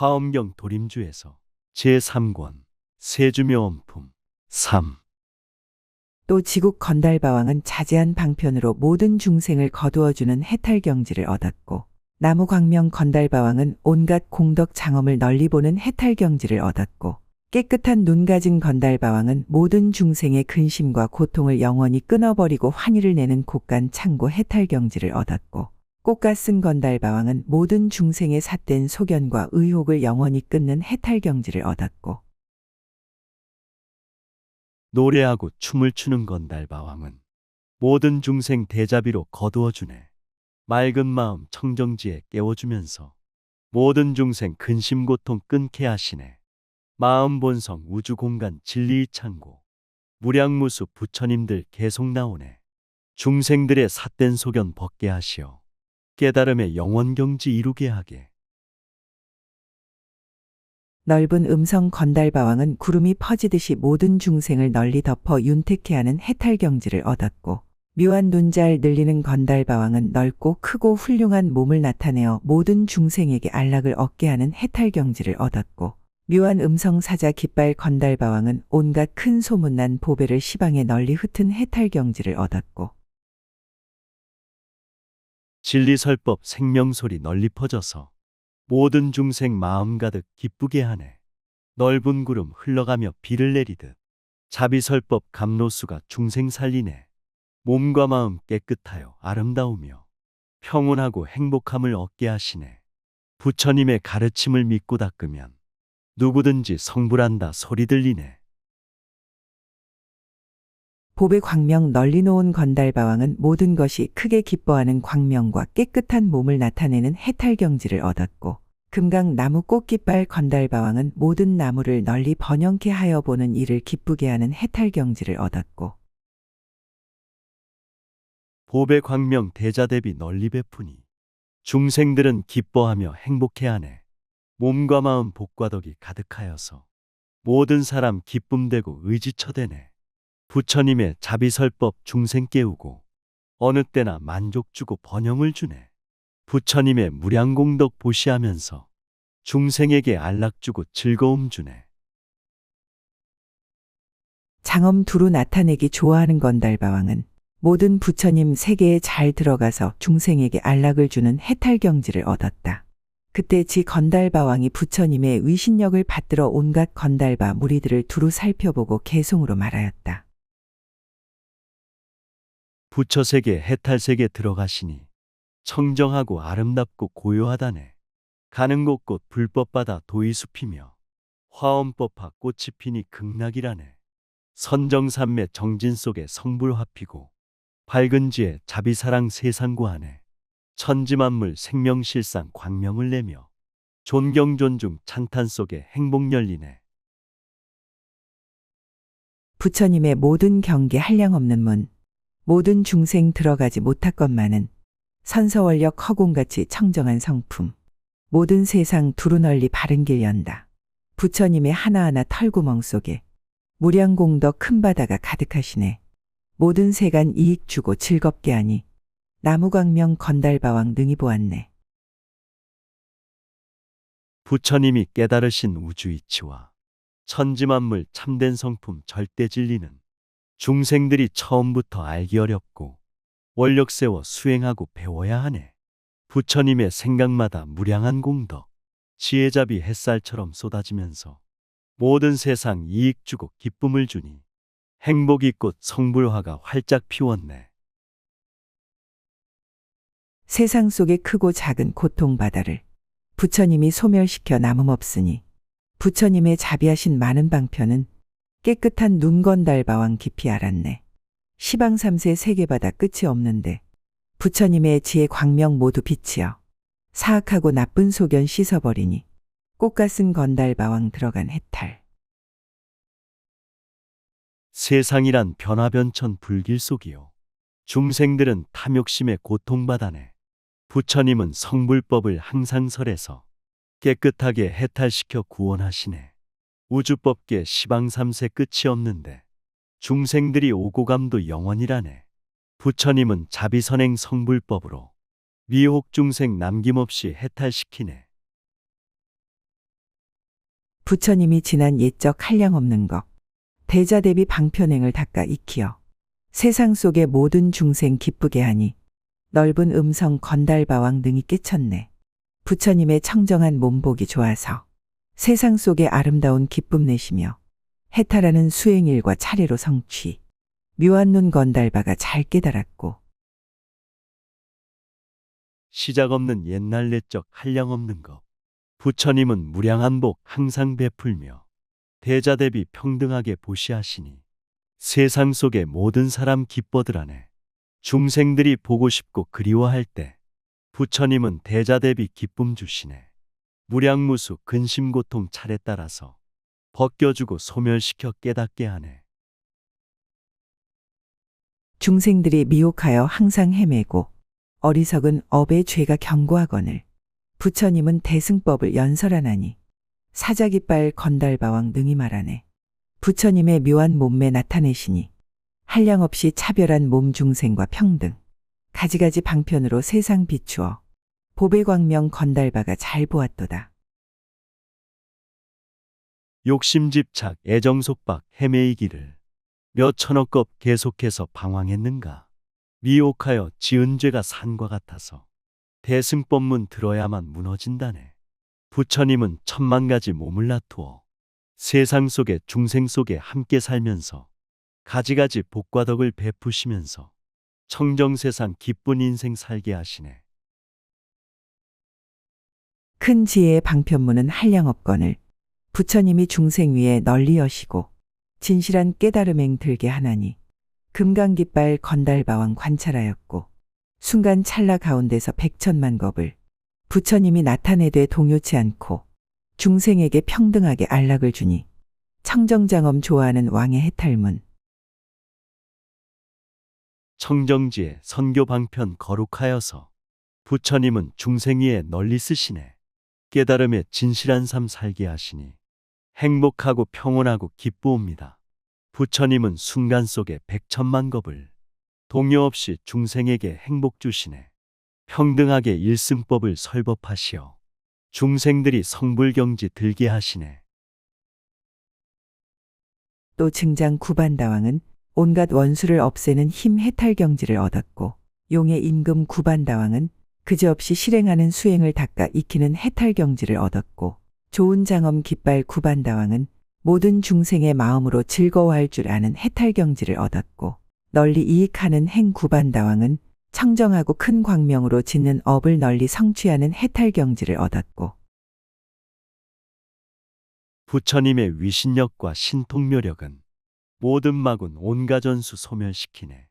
화엄경 도림주에서 제3권 세주묘원품 3. 또 지국 건달바왕은 자제한 방편으로 모든 중생을 거두어주는 해탈경지를 얻었고, 나무광명 건달바왕은 온갖 공덕 장엄을 널리 보는 해탈경지를 얻었고, 깨끗한 눈 가진 건달바왕은 모든 중생의 근심과 고통을 영원히 끊어버리고 환희를 내는 곳간 창고 해탈경지를 얻었고, 꽃가 쓴 건달바왕은 모든 중생의 삿된 소견과 의혹을 영원히 끊는 해탈경지를 얻었고, 노래하고 춤을 추는 건달바왕은 모든 중생 대자비로 거두어주네. 맑은 마음 청정지에 깨워주면서 모든 중생 근심 고통 끊게 하시네. 마음 본성 우주 공간 진리의 창고 무량무수 부처님들 계속 나오네. 중생들의 삿된 소견 벗게 하시어 깨달음의 영원경지 이루게 하게. 넓은 음성 건달바왕은 구름이 퍼지듯이 모든 중생을 널리 덮어 윤택케 하는 해탈경지를 얻었고, 묘한 눈잘 늘리는 건달바왕은 넓고 크고 훌륭한 몸을 나타내어 모든 중생에게 안락을 얻게 하는 해탈경지를 얻었고, 묘한 음성 사자 깃발 건달바왕은 온갖 큰 소문난 보배를 시방에 널리 흩은 해탈경지를 얻었고, 진리설법 생명소리 널리 퍼져서 모든 중생 마음 가득 기쁘게 하네. 넓은 구름 흘러가며 비를 내리듯 자비설법 감로수가 중생 살리네. 몸과 마음 깨끗하여 아름다우며 평온하고 행복함을 얻게 하시네. 부처님의 가르침을 믿고 닦으면 누구든지 성불한다 소리 들리네. 보배 광명 널리 놓은 건달바왕은 모든 것이 크게 기뻐하는 광명과 깨끗한 몸을 나타내는 해탈경지를 얻었고, 금강 나무 꽃깃발 건달바왕은 모든 나무를 널리 번영케 하여 보는 이를 기쁘게 하는 해탈경지를 얻었고, 보배 광명 대자대비 널리 베푸니 중생들은 기뻐하며 행복해하네. 몸과 마음 복과 덕이 가득하여서 모든 사람 기쁨되고 의지처되네. 부처님의 자비설법 중생 깨우고 어느 때나 만족 주고 번영을 주네. 부처님의 무량공덕 보시하면서 중생에게 안락 주고 즐거움 주네. 장엄 두루 나타내기 좋아하는 건달바왕은 모든 부처님 세계에 잘 들어가서 중생에게 안락을 주는 해탈경지를 얻었다. 그때 지 건달바왕이 부처님의 위신력을 받들어 온갖 건달바 무리들을 두루 살펴보고 개송으로 말하였다. 부처세계 해탈세계 들어가시니 청정하고 아름답고 고요하다네. 가는 곳곳 불법바다 도의숲이며 화엄법화 꽃이 피니 극락이라네. 선정산매 정진 속에 성불화 피고 밝은 지에 자비사랑 세상구하네. 천지만물 생명실상 광명을 내며 존경 존중 찬탄 속에 행복 열리네. 부처님의 모든 경계 한량없는 문, 모든 중생 들어가지 못할것만은 선서원력 허공같이 청정한 성품, 모든 세상 두루 널리 바른 길 연다. 부처님의 하나하나 털구멍 속에 무량공덕 큰 바다가 가득하시네. 모든 세간 이익 주고 즐겁게 하니 나무광명 건달바왕 능히 보았네. 부처님이 깨달으신 우주이치와 천지만물 참된 성품 절대 진리는 중생들이 처음부터 알기 어렵고 원력 세워 수행하고 배워야 하네. 부처님의 생각마다 무량한 공덕, 지혜자비 햇살처럼 쏟아지면서 모든 세상 이익 주고 기쁨을 주니 행복이 꽃 성불화가 활짝 피웠네. 세상 속의 크고 작은 고통바다를 부처님이 소멸시켜 남음없으니 부처님의 자비하신 많은 방편은 깨끗한 눈건달바왕 깊이 알았네. 시방삼세 세계바다 끝이 없는데 부처님의 지혜 광명 모두 빛이여 사악하고 나쁜 소견 씻어버리니 꽃같은 건달바왕 들어간 해탈. 세상이란 변화변천 불길 속이요 중생들은 탐욕심에 고통받아내. 부처님은 성불법을 항상 설해서 깨끗하게 해탈시켜 구원하시네. 우주법계 시방삼세 끝이 없는데 중생들이 오고감도 영원이라네. 부처님은 자비선행 성불법으로 미혹 중생 남김없이 해탈시키네. 부처님이 지난 옛적 한량없는 것. 대자 대비 방편행을 닦아 익히어 세상 속의 모든 중생 기쁘게 하니 넓은 음성 건달바왕 능이 깨쳤네. 부처님의 청정한 몸복이 좋아서 세상 속의 아름다운 기쁨 내시며 해탈하는 수행일과 차례로 성취. 묘한 눈 건달바가 잘 깨달았고 시작 없는 옛날 내적 한량 없는 것. 부처님은 무량한 복 항상 베풀며 대자 대비 평등하게 보시하시니 세상 속의 모든 사람 기뻐들 하네. 중생들이 보고 싶고 그리워할 때 부처님은 대자 대비 기쁨 주시네. 무량무수 근심 고통 차례 따라서 벗겨주고 소멸시켜 깨닫게 하네. 중생들이 미혹하여 항상 헤매고 어리석은 업의 죄가 경고하거늘 부처님은 대승법을 연설하나니 사자깃발 건달바왕 능히 말하네. 부처님의 묘한 몸매 나타내시니 한량없이 차별한 몸 중생과 평등 가지가지 방편으로 세상 비추어 보배 광명 건달바가 잘 보았도다. 욕심집착 애정속박 헤매이기를 몇 천억 겁 계속해서 방황했는가. 미혹하여 지은 죄가 산과 같아서 대승법문 들어야만 무너진다네. 부처님은 천만 가지 몸을 나투어 세상 속에 중생 속에 함께 살면서 가지가지 복과 덕을 베푸시면서 청정세상 기쁜 인생 살게 하시네. 큰 지혜의 방편문은 한량없거늘 부처님이 중생 위에 널리 여시고 진실한 깨달음행 들게 하나니 금강깃발 건달바왕 관찰하였고 순간 찰나 가운데서 백천만 겁을 부처님이 나타내되 동요치 않고 중생에게 평등하게 안락을 주니 청정장엄 좋아하는 왕의 해탈문. 청정지에 선교 방편 거룩하여서 부처님은 중생 위에 널리 쓰시네. 깨달음에 진실한 삶 살게 하시니 행복하고 평온하고 기쁘옵니다. 부처님은 순간 속에 백천만 겁을 동요 없이 중생에게 행복 주시네. 평등하게 일승법을 설법하시어 중생들이 성불경지 들게 하시네. 또 증장 구반다왕은 온갖 원수를 없애는 힘 해탈경지를 얻었고 용의 임금 구반다왕은 그지없이 실행하는 수행을 닦아 익히는 해탈경지를 얻었고 좋은 장엄 깃발 구반다왕은 모든 중생의 마음으로 즐거워할 줄 아는 해탈경지를 얻었고 널리 이익하는 행 구반다왕은 청정하고 큰 광명으로 짓는 업을 널리 성취하는 해탈경지를 얻었고 부처님의 위신력과 신통묘력은 모든 마군 온가전수 소멸시키네.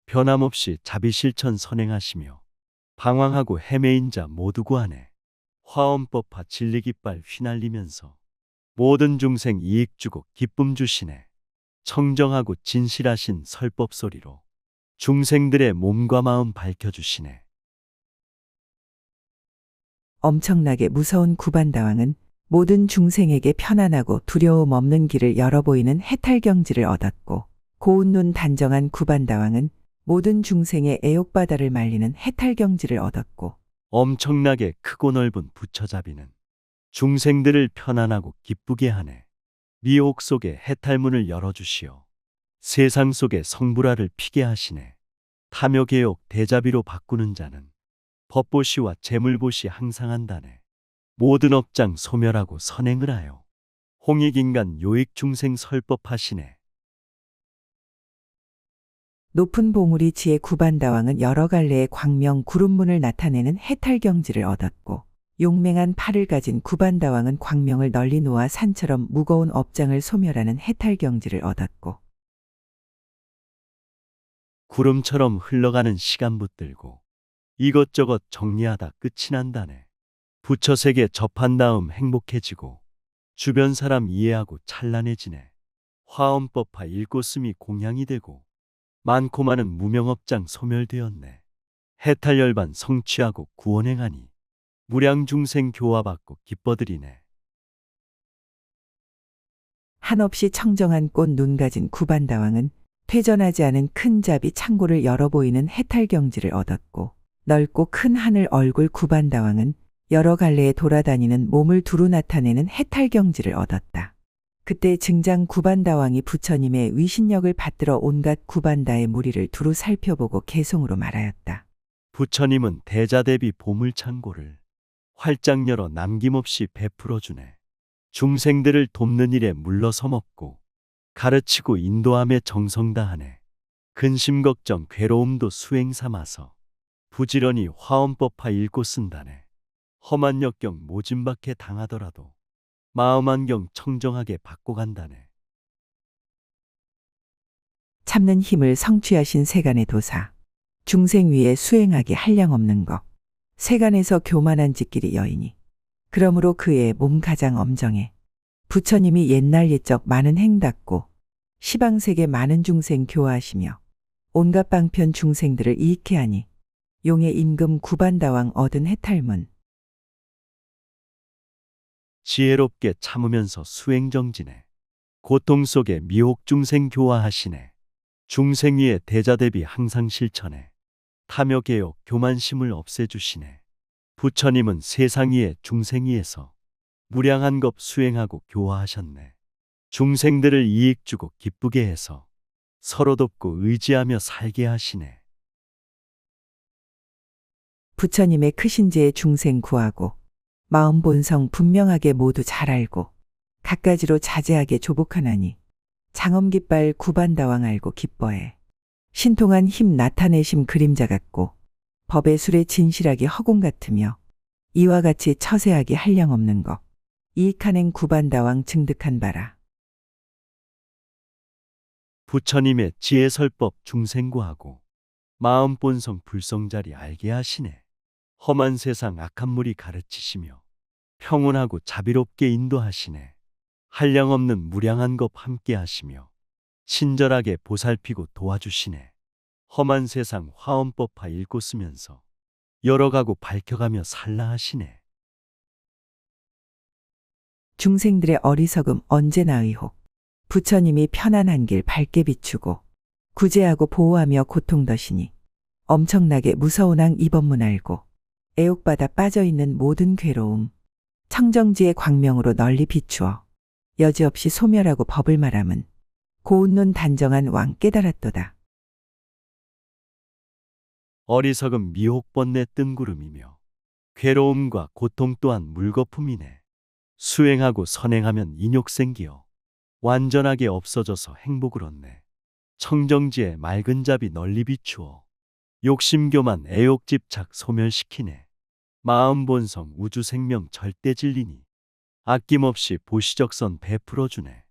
변함없이 자비실천 선행하시며 방황하고 헤매인 자 모두 구하네. 화엄법화 진리깃발 휘날리면서 모든 중생 이익 주고 기쁨 주시네. 청정하고 진실하신 설법 소리로 중생들의 몸과 마음 밝혀주시네. 엄청나게 무서운 구반다왕은 모든 중생에게 편안하고 두려움 없는 길을 열어 보이는 해탈경지를 얻었고 고운 눈 단정한 구반다왕은 모든 중생의 애욕바다를 말리는 해탈경지를 얻었고 엄청나게 크고 넓은 부처자비는 중생들을 편안하고 기쁘게 하네. 미혹 속에 해탈문을 열어주시어 세상 속에 성불화를 피게 하시네. 탐욕개욕 대자비로 바꾸는 자는 법보시와 재물보시 항상 한다네. 모든 업장 소멸하고 선행을 하여 홍익인간 요익중생 설법하시네. 높은 봉우리 지혜 구반다왕은 여러 갈래의 광명 구름문을 나타내는 해탈경지를 얻었고 용맹한 팔을 가진 구반다왕은 광명을 널리 놓아 산처럼 무거운 업장을 소멸하는 해탈경지를 얻었고 구름처럼 흘러가는 시간 붙들고 이것저것 정리하다 끝이 난다네. 부처세계 접한 다음 행복해지고 주변 사람 이해하고 찬란해지네. 화엄법화 일꽃음이 공양이 되고 많고 많은 무명업장 소멸되었네. 해탈열반 성취하고 구원행하니 무량중생 교화받고 기뻐드리네. 한없이 청정한 꽃 눈 가진 구반다왕은 퇴전하지 않은 큰 자비 창고를 열어 보이는 해탈경지를 얻었고 넓고 큰 하늘 얼굴 구반다왕은 여러 갈래에 돌아다니는 몸을 두루 나타내는 해탈경지를 얻었다. 그때 증장 구반다왕이 부처님의 위신력을 받들어 온갖 구반다의 무리를 두루 살펴보고 개송으로 말하였다. 부처님은 대자대비 보물창고를 활짝 열어 남김없이 베풀어 주네. 중생들을 돕는 일에 물러서 먹고 가르치고 인도함에 정성 다하네. 근심 걱정 괴로움도 수행 삼아서 부지런히 화엄법화 읽고 쓴다네. 험한 역경 모진박해 당하더라도 마음 안경 청정하게 받고 간다네. 참는 힘을 성취하신 세간의 도사. 중생 위에 수행하기 한량없는 것. 세간에서 교만한 짓끼리 여인이. 그러므로 그의 몸 가장 엄정해. 부처님이 옛날 옛적 많은 행닦고 시방세계 많은 중생 교화하시며 온갖 방편 중생들을 이익해 하니 용의 임금 구반다왕 얻은 해탈문. 지혜롭게 참으면서 수행정진해. 고통 속에 미혹 중생 교화하시네. 중생 위에 대자대비 항상 실천해. 탐욕 개욕 교만심을 없애주시네. 부처님은 세상 위에 중생 위에서 무량한 법 수행하고 교화하셨네. 중생들을 이익 주고 기쁘게 해서 서로 돕고 의지하며 살게 하시네. 부처님의 크신 지에 중생 구하고 마음 본성 분명하게 모두 잘 알고 갖가지로 자제하게 조복하나니 장엄깃발 구반다왕 알고 기뻐해. 신통한 힘 나타내심 그림자 같고 법의 술에 진실하기 허공 같으며 이와 같이 처세하기 한량없는 것. 이익한행 구반다왕 증득한 바라. 부처님의 지혜설법 중생구하고 마음 본성 불성자리 알게 하시네. 험한 세상 악한 무리 가르치시며 평온하고 자비롭게 인도하시네. 한량없는 무량한 것 함께 하시며 친절하게 보살피고 도와주시네. 험한 세상 화엄법화 읽고 쓰면서 열어가고 밝혀가며 살라 하시네. 중생들의 어리석음 언제나 의혹. 부처님이 편안한 길 밝게 비추고 구제하고 보호하며 고통 더시니 엄청나게 무서운 항 이법문 알고 애욕받아 빠져있는 모든 괴로움 청정지의 광명으로 널리 비추어 여지없이 소멸하고 법을 말함은 고운 눈 단정한 왕 깨달았도다. 어리석음 미혹 번뇌 뜬구름이며 괴로움과 고통 또한 물거품이네. 수행하고 선행하면 인욕 생기어 완전하게 없어져서 행복을 얻네. 청정지에 맑은 잡이 널리 비추어 욕심교만 애욕 집착 소멸시키네. 마음 본성 우주 생명 절대 진리니 아낌없이 보시적선 베풀어주네.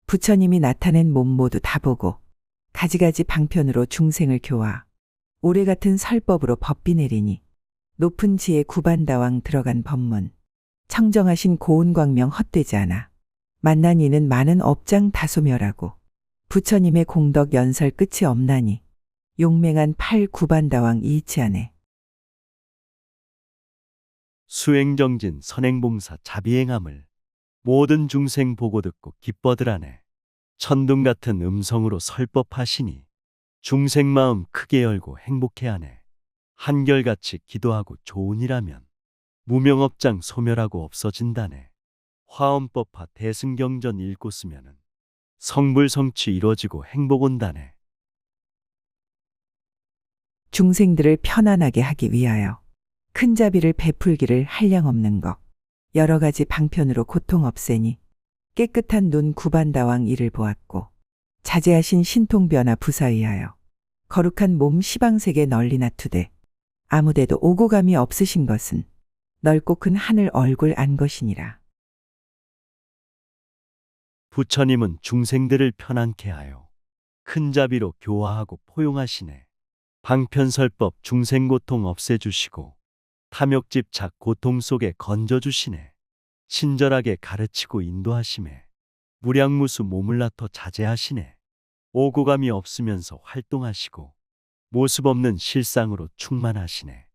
부처님이 나타낸 몸 모두 다 보고 가지가지 방편으로 중생을 교화 오래 같은 설법으로 법비 내리니 높은 지혜 구반다왕 들어간 법문 청정하신 고운 광명 헛되지 않아 만난 이는 많은 업장 다소멸하고 부처님의 공덕 연설 끝이 없나니 용맹한 팔 구반다왕 이치하네. 수행정진 선행봉사 자비행함을 모든 중생 보고 듣고 기뻐들하네. 천둥 같은 음성으로 설법하시니 중생 마음 크게 열고 행복해하네. 한결같이 기도하고 좋은 일하면 무명업장 소멸하고 없어진다네. 화엄법화 대승경전 읽고 쓰면은 성불성취 이루어지고 행복 온다네. 중생들을 편안하게 하기 위하여 큰 자비를 베풀기를 한량없는 것 여러 가지 방편으로 고통 없애니 깨끗한 눈 구반다왕 이를 보았고 자제하신 신통변화 부사의하여 거룩한 몸 시방세계 널리 나투되 아무데도 오고감이 없으신 것은 넓고 큰 하늘 얼굴 안 것이니라. 부처님은 중생들을 편안케 하여 큰 자비로 교화하고 포용하시네. 방편설법 중생고통 없애주시고 탐욕집착 고통 속에 건져주시네. 친절하게 가르치고 인도하시매 무량무수 몸을 낳더 자제하시네. 오고감이 없으면서 활동하시고 모습 없는 실상으로 충만하시네.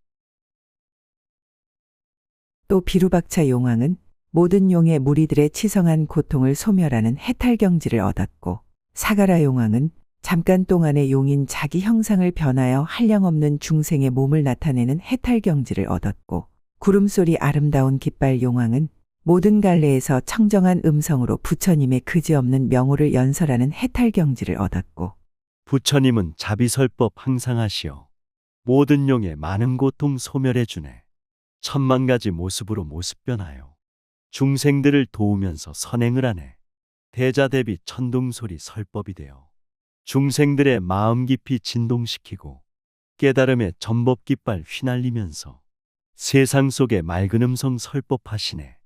또 비루박차 용왕은 모든 용의 무리들의 치성한 고통을 소멸하는 해탈경지를 얻었고 사가라 용왕은 잠깐 동안의 용인 자기 형상을 변하여 한량없는 중생의 몸을 나타내는 해탈 경지를 얻었고, 구름소리 아름다운 깃발 용왕은 모든 갈래에서 청정한 음성으로 부처님의 그지없는 명호를 연설하는 해탈 경지를 얻었고, 부처님은 자비설법 항상 하시어 모든 용의 많은 고통 소멸해 주네. 천만 가지 모습으로 모습 변하여 중생들을 도우면서 선행을 하네. 대자대비 천둥소리 설법이 되어 중생들의 마음 깊이 진동시키고 깨달음의 전법 깃발 휘날리면서 세상 속에 맑은 음성 설법하시네.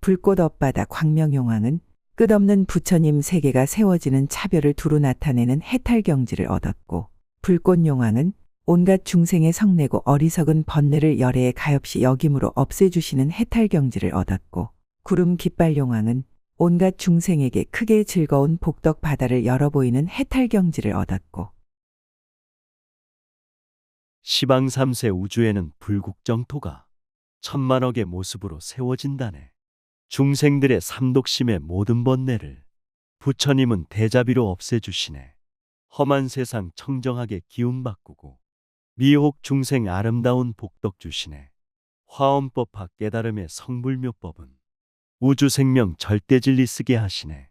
불꽃 엇바다 광명용왕은 끝없는 부처님 세계가 세워지는 차별을 두루 나타내는 해탈 경지를 얻었고, 불꽃용왕은 온갖 중생의 성내고 어리석은 번뇌를 열애에 가엾이 여김으로 없애주시는 해탈 경지를 얻었고, 구름 깃발 용왕은 온갖 중생에게 크게 즐거운 복덕 바다를 열어 보이는 해탈 경지를 얻었고, 시방 3세 우주에는 불국정토가 천만억의 모습으로 세워진다네. 중생들의 삼독심의 모든 번뇌를 부처님은 대자비로 없애주시네. 험한 세상 청정하게 기운 바꾸고 미혹 중생 아름다운 복덕 주시네. 화엄법학 깨달음의 성불묘법은 우주 생명 절대 진리 쓰게 하시네.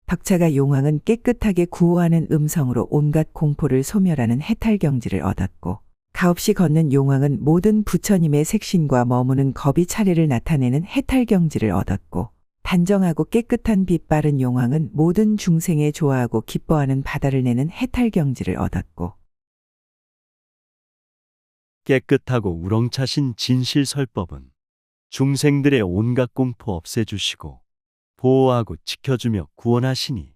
덕차가 용왕은 깨끗하게 구호하는 음성으로 온갖 공포를 소멸하는 해탈 경지를 얻었고, 가없이 걷는 용왕은 모든 부처님의 색신과 머무는 겁이 차례를 나타내는 해탈 경지를 얻었고, 단정하고 깨끗한 빛 바른 용왕은 모든 중생에 좋아하고 기뻐하는 바다를 내는 해탈 경지를 얻었고, 깨끗하고 우렁차신 진실설법은 중생들의 온갖 공포 없애주시고 보호하고 지켜주며 구원하시니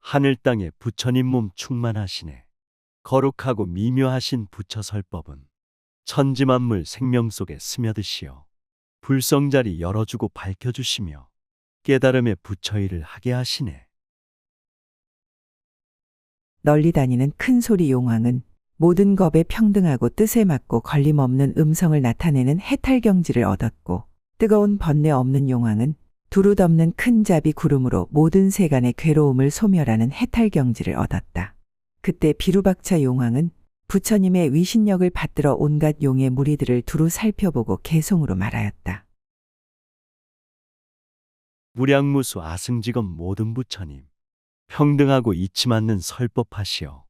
하늘 땅에 부처님 몸 충만하시네. 거룩하고 미묘하신 부처설법은 천지만물 생명 속에 스며드시어 불성자리 열어주고 밝혀주시며 깨달음의 부처일을 하게 하시네. 널리 다니는 큰 소리 용왕은 모든 겁에 평등하고 뜻에 맞고 걸림없는 음성을 나타내는 해탈 경지를 얻었고, 뜨거운 번뇌 없는 용왕은 두루 덮는 큰 자비 구름으로 모든 세간의 괴로움을 소멸하는 해탈 경지를 얻었다. 그때 비루박차 용왕은 부처님의 위신력을 받들어 온갖 용의 무리들을 두루 살펴보고 개송으로 말하였다. 무량무수 아승직업 모든 부처님 평등하고 이치 맞는 설법하시어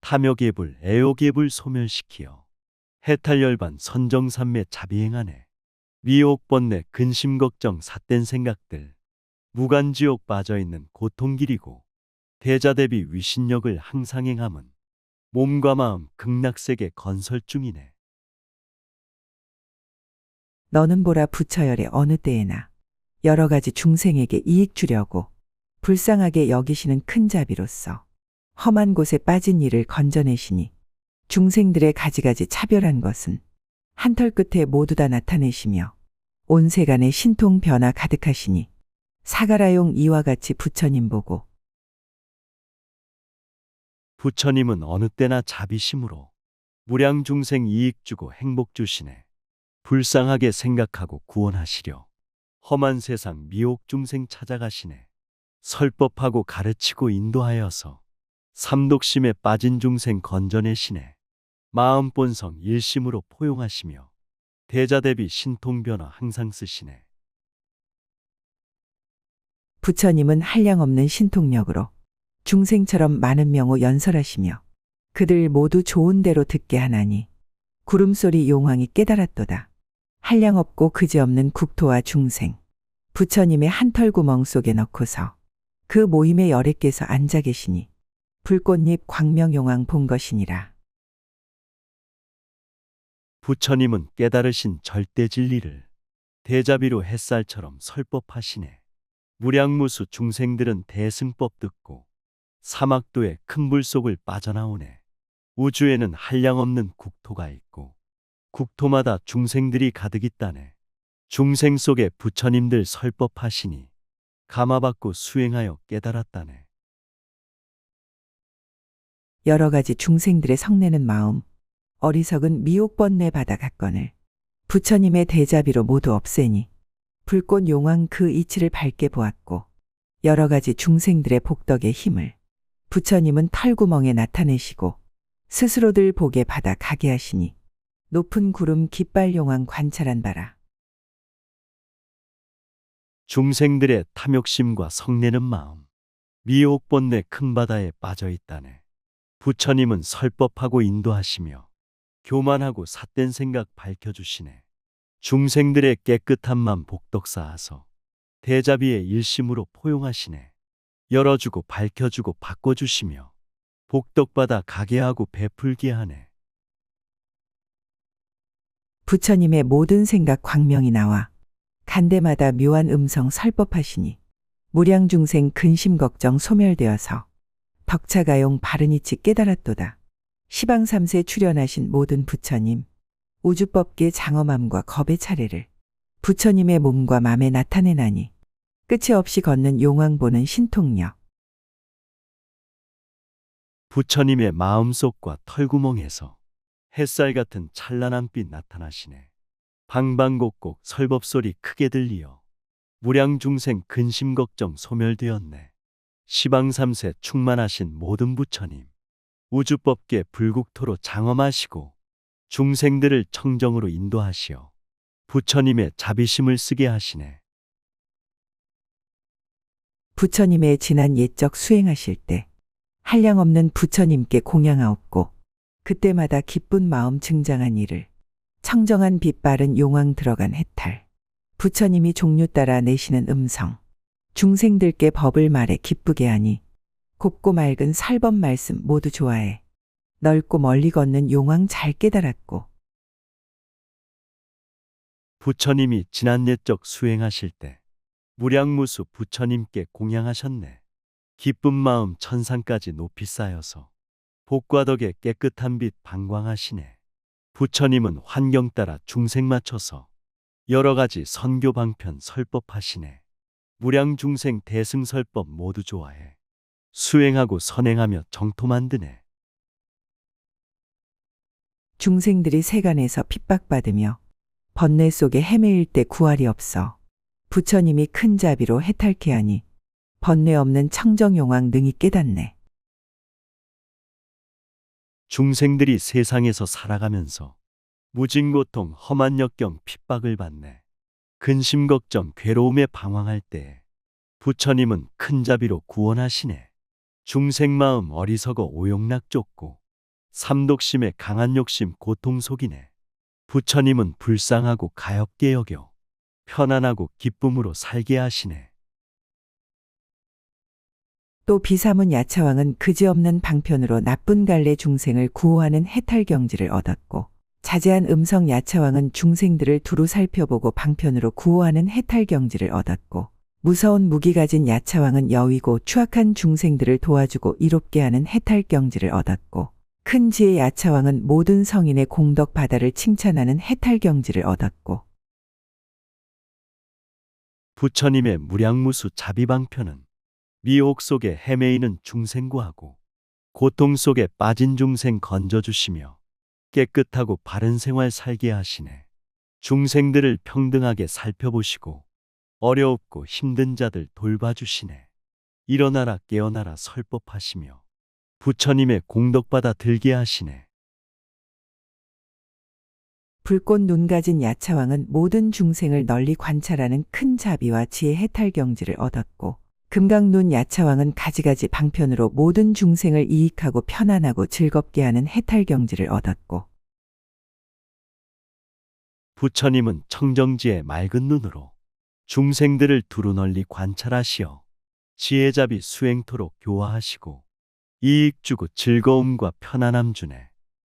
탐욕예불 애욕예불 소멸시키어 해탈열반 선정삼매 자비행하네. 미혹번뇌 근심걱정 삿된 생각들 무간지옥 빠져있는 고통길이고 대자대비 위신력을 항상 행함은 몸과 마음 극락세계 건설 중이네. 너는 보라 부처열의 어느 때에나 여러 가지 중생에게 이익 주려고 불쌍하게 여기시는 큰 자비로서 험한 곳에 빠진 이를 건져내시니 중생들의 가지가지 차별한 것은 한 털 끝에 모두 다 나타내시며 온 세간에 신통 변화 가득하시니 사가라용 이와 같이 부처님 보고 부처님은 어느 때나 자비심으로 무량 중생 이익 주고 행복 주시네. 불쌍하게 생각하고 구원하시려 험한 세상 미혹 중생 찾아가시네. 설법하고 가르치고 인도하여서 삼독심에 빠진 중생 건져내시네. 마음 본성 일심으로 포용하시며 대자대비 신통변화 항상 쓰시네. 부처님은 한량없는 신통력으로 중생처럼 많은 명호 연설하시며 그들 모두 좋은 대로 듣게 하나니 구름소리 용왕이 깨달았도다. 한량없고 그지없는 국토와 중생 부처님의 한 털 구멍 속에 넣고서 그 모임의 열애께서 앉아 계시니 불꽃잎 광명용왕 본 것이니라. 부처님은 깨달으신 절대 진리를 대자비로 햇살처럼 설법하시네. 무량무수 중생들은 대승법 듣고 사막도의 큰 불 속을 빠져나오네. 우주에는 한량없는 국토가 있고 국토마다 중생들이 가득 있다네. 중생 속에 부처님들 설법하시니 감화받고 수행하여 깨달았다네. 여러 가지 중생들의 성내는 마음, 어리석은 미혹번뇌 바다 각건을 부처님의 대자비로 모두 없애니 불꽃 용왕 그 이치를 밝게 보았고 여러 가지 중생들의 복덕의 힘을 부처님은 털구멍에 나타내시고 스스로들 복에 받아 가게 하시니 높은 구름 깃발 용왕 관찰한 바라. 중생들의 탐욕심과 성내는 마음, 미혹 본내 큰 바다에 빠져 있다네. 부처님은 설법하고 인도하시며 교만하고 삿된 생각 밝혀주시네. 중생들의 깨끗한 맘 복덕 쌓아서 대자비의 일심으로 포용하시네. 열어주고 밝혀주고 바꿔주시며 복덕받아 가게 하고 베풀게 하네. 부처님의 모든 생각 광명이 나와 간대마다 묘한 음성 설법하시니 무량중생 근심 걱정 소멸되어서 덕차가용 바른이치 깨달았도다. 시방삼세 출현하신 모든 부처님, 우주법계 장엄함과 겁의 차례를 부처님의 몸과 맘에 나타내나니 끝이 없이 걷는 용왕 보는 신통력. 부처님의 마음속과 털구멍에서 햇살 같은 찬란한 빛 나타나시네. 방방곡곡 설법소리 크게 들리어 무량중생 근심 걱정 소멸되었네. 시방삼세 충만하신 모든 부처님, 우주법계 불국토로 장엄하시고 중생들을 청정으로 인도하시어 부처님의 자비심을 쓰게 하시네. 부처님의 지난 옛적 수행하실 때 한량없는 부처님께 공양하옵고 그때마다 기쁜 마음 증장한 이를 청정한 빛 바른 용왕 들어간 해탈 부처님이 종류 따라 내시는 음성 중생들께 법을 말해 기쁘게 하니 곱고 맑은 살법 말씀 모두 좋아해 넓고 멀리 걷는 용왕 잘 깨달았고 부처님이 지난 옛적 수행하실 때 무량무수 부처님께 공양하셨네. 기쁜 마음 천상까지 높이 쌓여서 복과 덕에 깨끗한 빛 방광하시네. 부처님은 환경 따라 중생 맞춰서 여러 가지 선교 방편 설법하시네. 무량중생 대승설법 모두 좋아해 수행하고 선행하며 정토 만드네. 중생들이 세간에서 핍박받으며 번뇌 속에 헤매일 때 구할이 없어 부처님이 큰 자비로 해탈케 하니 번뇌 없는 청정용왕 능히 깨닫네. 중생들이 세상에서 살아가면서 무진고통 험한 역경 핍박을 받네. 근심 걱정 괴로움에 방황할 때에 부처님은 큰 자비로 구원하시네. 중생 마음 어리석어 오용락 쫓고 삼독심에 강한 욕심 고통 속이네. 부처님은 불쌍하고 가엾게 여겨 편안하고 기쁨으로 살게 하시네. 또 비사문 야차왕은 그지없는 방편으로 나쁜 갈래 중생을 구호하는 해탈 경지를 얻었고 자제한 음성 야차왕은 중생들을 두루 살펴보고 방편으로 구호하는 해탈 경지를 얻었고 무서운 무기 가진 야차왕은 여위고 추악한 중생들을 도와주고 이롭게 하는 해탈 경지를 얻었고 큰 지혜 야차왕은 모든 성인의 공덕 바다를 칭찬하는 해탈 경지를 얻었고 부처님의 무량무수 자비방편은 미혹 속에 헤매이는 중생 구하고 고통 속에 빠진 중생 건져주시며 깨끗하고 바른 생활 살게 하시네. 중생들을 평등하게 살펴보시고 어려웠고 힘든 자들 돌봐주시네. 일어나라 깨어나라 설법하시며 부처님의 공덕받아 들게 하시네. 불꽃 눈 가진 야차왕은 모든 중생을 널리 관찰하는 큰 자비와 지혜 해탈 경지를 얻었고 금강눈 야차왕은 가지가지 방편으로 모든 중생을 이익하고 편안하고 즐겁게 하는 해탈 경지를 얻었고 부처님은 청정지의 맑은 눈으로 중생들을 두루 널리 관찰하시어 지혜자비 수행토록 교화하시고 이익 주고 즐거움과 편안함 주네.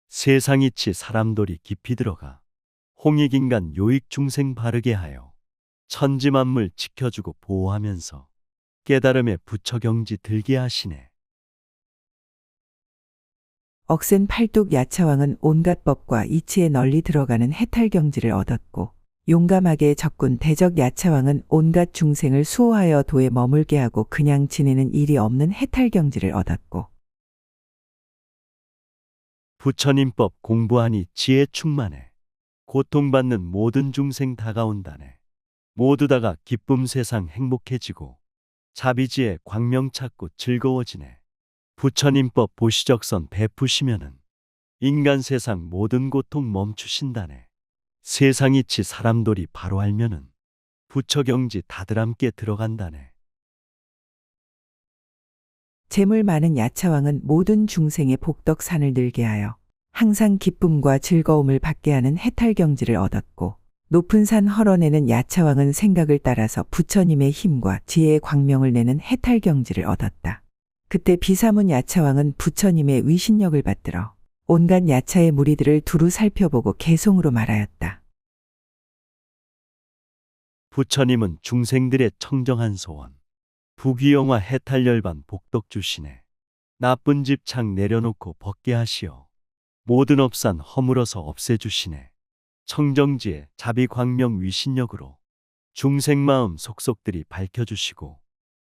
세상이치 사람돌이 깊이 들어가 홍익인간 요익 중생 바르게 하여 천지만물 지켜주고 보호하면서 깨달음의 부처경지 들게 하시네. 억센 팔뚝 야차왕은 온갖 법과 이치에 널리 들어가는 해탈 경지를 얻었고 용감하게 적군 대적 야차왕은 온갖 중생을 수호하여 도에 머물게 하고 그냥 지내는 일이 없는 해탈 경지를 얻었고 부처님법 공부하니 지혜 충만해 고통받는 모든 중생 다가온다네. 모두 다가 기쁨 세상 행복해지고 자비지에 광명 찾고 즐거워지네. 부처님법 보시적선 베푸시면은 인간 세상 모든 고통 멈추신다네. 세상 이치 사람돌이 바로 알면은 부처경지 다들 함께 들어간다네. 재물 많은 야차왕은 모든 중생의 복덕산을 늘게 하여 항상 기쁨과 즐거움을 받게 하는 해탈경지를 얻었고, 높은 산 헐어내는 야차왕은 생각을 따라서 부처님의 힘과 지혜의 광명을 내는 해탈경지를 얻었다. 그때 비사문 야차왕은 부처님의 위신력을 받들어 온갖 야차의 무리들을 두루 살펴보고 개송으로 말하였다. 부처님은 중생들의 청정한 소원, 부귀영화 해탈열반 복덕 주시네. 나쁜 집착 내려놓고 벗게 하시어 모든 업산 허물어서 없애주시네. 청정지에 자비광명 위신력으로 중생마음 속속들이 밝혀주시고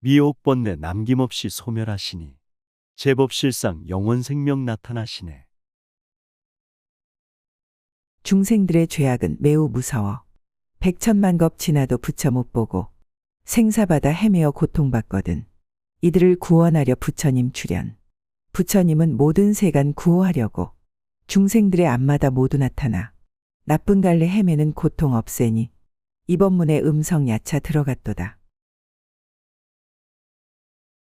미혹번뇌 남김없이 소멸하시니 제법실상 영원생명 나타나시네. 중생들의 죄악은 매우 무서워 백천만 겁 지나도 부처 못 보고 생사바다 헤매어 고통받거든. 이들을 구원하려 부처님 출현. 부처님은 모든 세간 구호하려고 중생들의 앞마다 모두 나타나 나쁜 갈래 헤매는 고통 없애니 이번 문에 음성 야차 들어갔도다.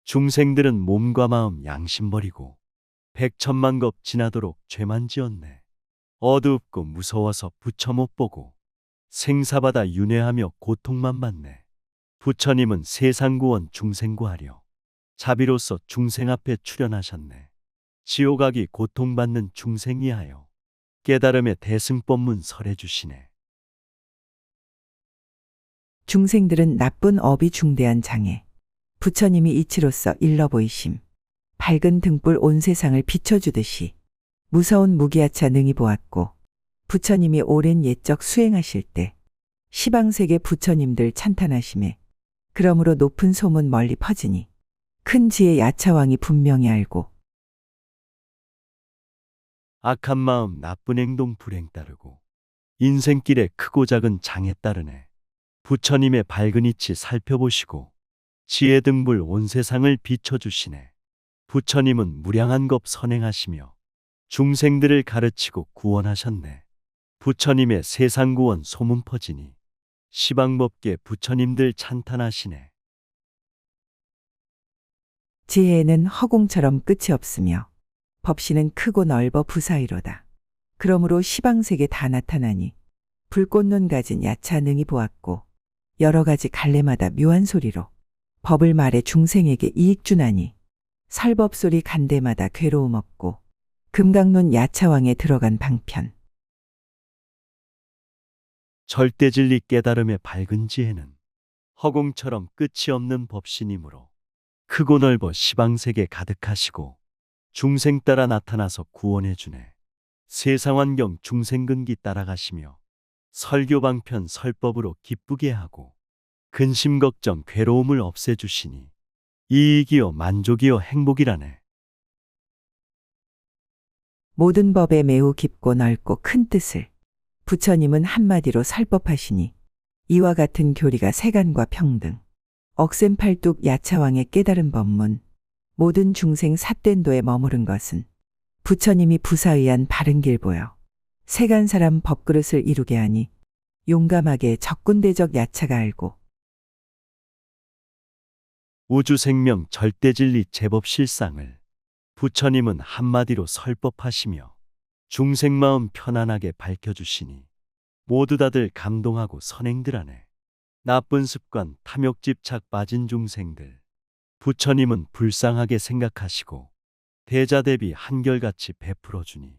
중생들은 몸과 마음 양심 버리고 백천만 겁 지나도록 죄만 지었네. 어두웁고 무서워서 부처 못 보고 생사바다 윤회하며 고통만 받네. 부처님은 세상 구원 중생 구하려 자비로서 중생 앞에 출현하셨네. 지옥악이 고통받는 중생이 하여 깨달음의 대승법문 설해 주시네. 중생들은 나쁜 업이 중대한 장애. 부처님이 이치로서 일러 보이심. 밝은 등불 온 세상을 비춰주듯이 무서운 무기야차 능히 보았고, 부처님이 오랜 옛적 수행하실 때 시방세계 부처님들 찬탄하심에 그러므로 높은 소문 멀리 퍼지니 큰 지혜 야차왕이 분명히 알고, 악한 마음 나쁜 행동 불행 따르고 인생길에 크고 작은 장애 따르네. 부처님의 밝은 이치 살펴보시고 지혜 등불 온 세상을 비춰주시네. 부처님은 무량한 법 선행하시며 중생들을 가르치고 구원하셨네. 부처님의 세상 구원 소문 퍼지니 시방법계 부처님들 찬탄하시네. 지혜에는 허공처럼 끝이 없으며 법신은 크고 넓어 부사이로다. 그러므로 시방세계 다 나타나니 불꽃눈 가진 야차 능히 보았고, 여러 가지 갈래마다 묘한 소리로 법을 말해 중생에게 이익 주나니 설법소리 간데마다 괴로움 없고 금강론 야차왕에 들어간 방편. 절대진리 깨달음의 밝은 지혜는 허공처럼 끝이 없는 법신이므로 크고 넓어 시방세계 가득하시고 중생 따라 나타나서 구원해 주네. 세상환경 중생근기 따라가시며 설교 방편 설법으로 기쁘게 하고 근심 걱정 괴로움을 없애주시니 이익이요 만족이요 행복이라네. 모든 법에 매우 깊고 넓고 큰 뜻을 부처님은 한마디로 설법하시니 이와 같은 교리가 세간과 평등, 억센팔뚝 야차왕의 깨달은 법문, 모든 중생 삿된도에 머무른 것은 부처님이 부사의한 바른 길 보여 세간 사람 법그릇을 이루게 하니 용감하게 적군대적 야차가 알고, 우주생명 절대진리 제법실상을 부처님은 한마디로 설법하시며 중생마음 편안하게 밝혀주시니 모두 다들 감동하고 선행들하네. 나쁜 습관 탐욕집착 빠진 중생들 부처님은 불쌍하게 생각하시고 대자대비 한결같이 베풀어주니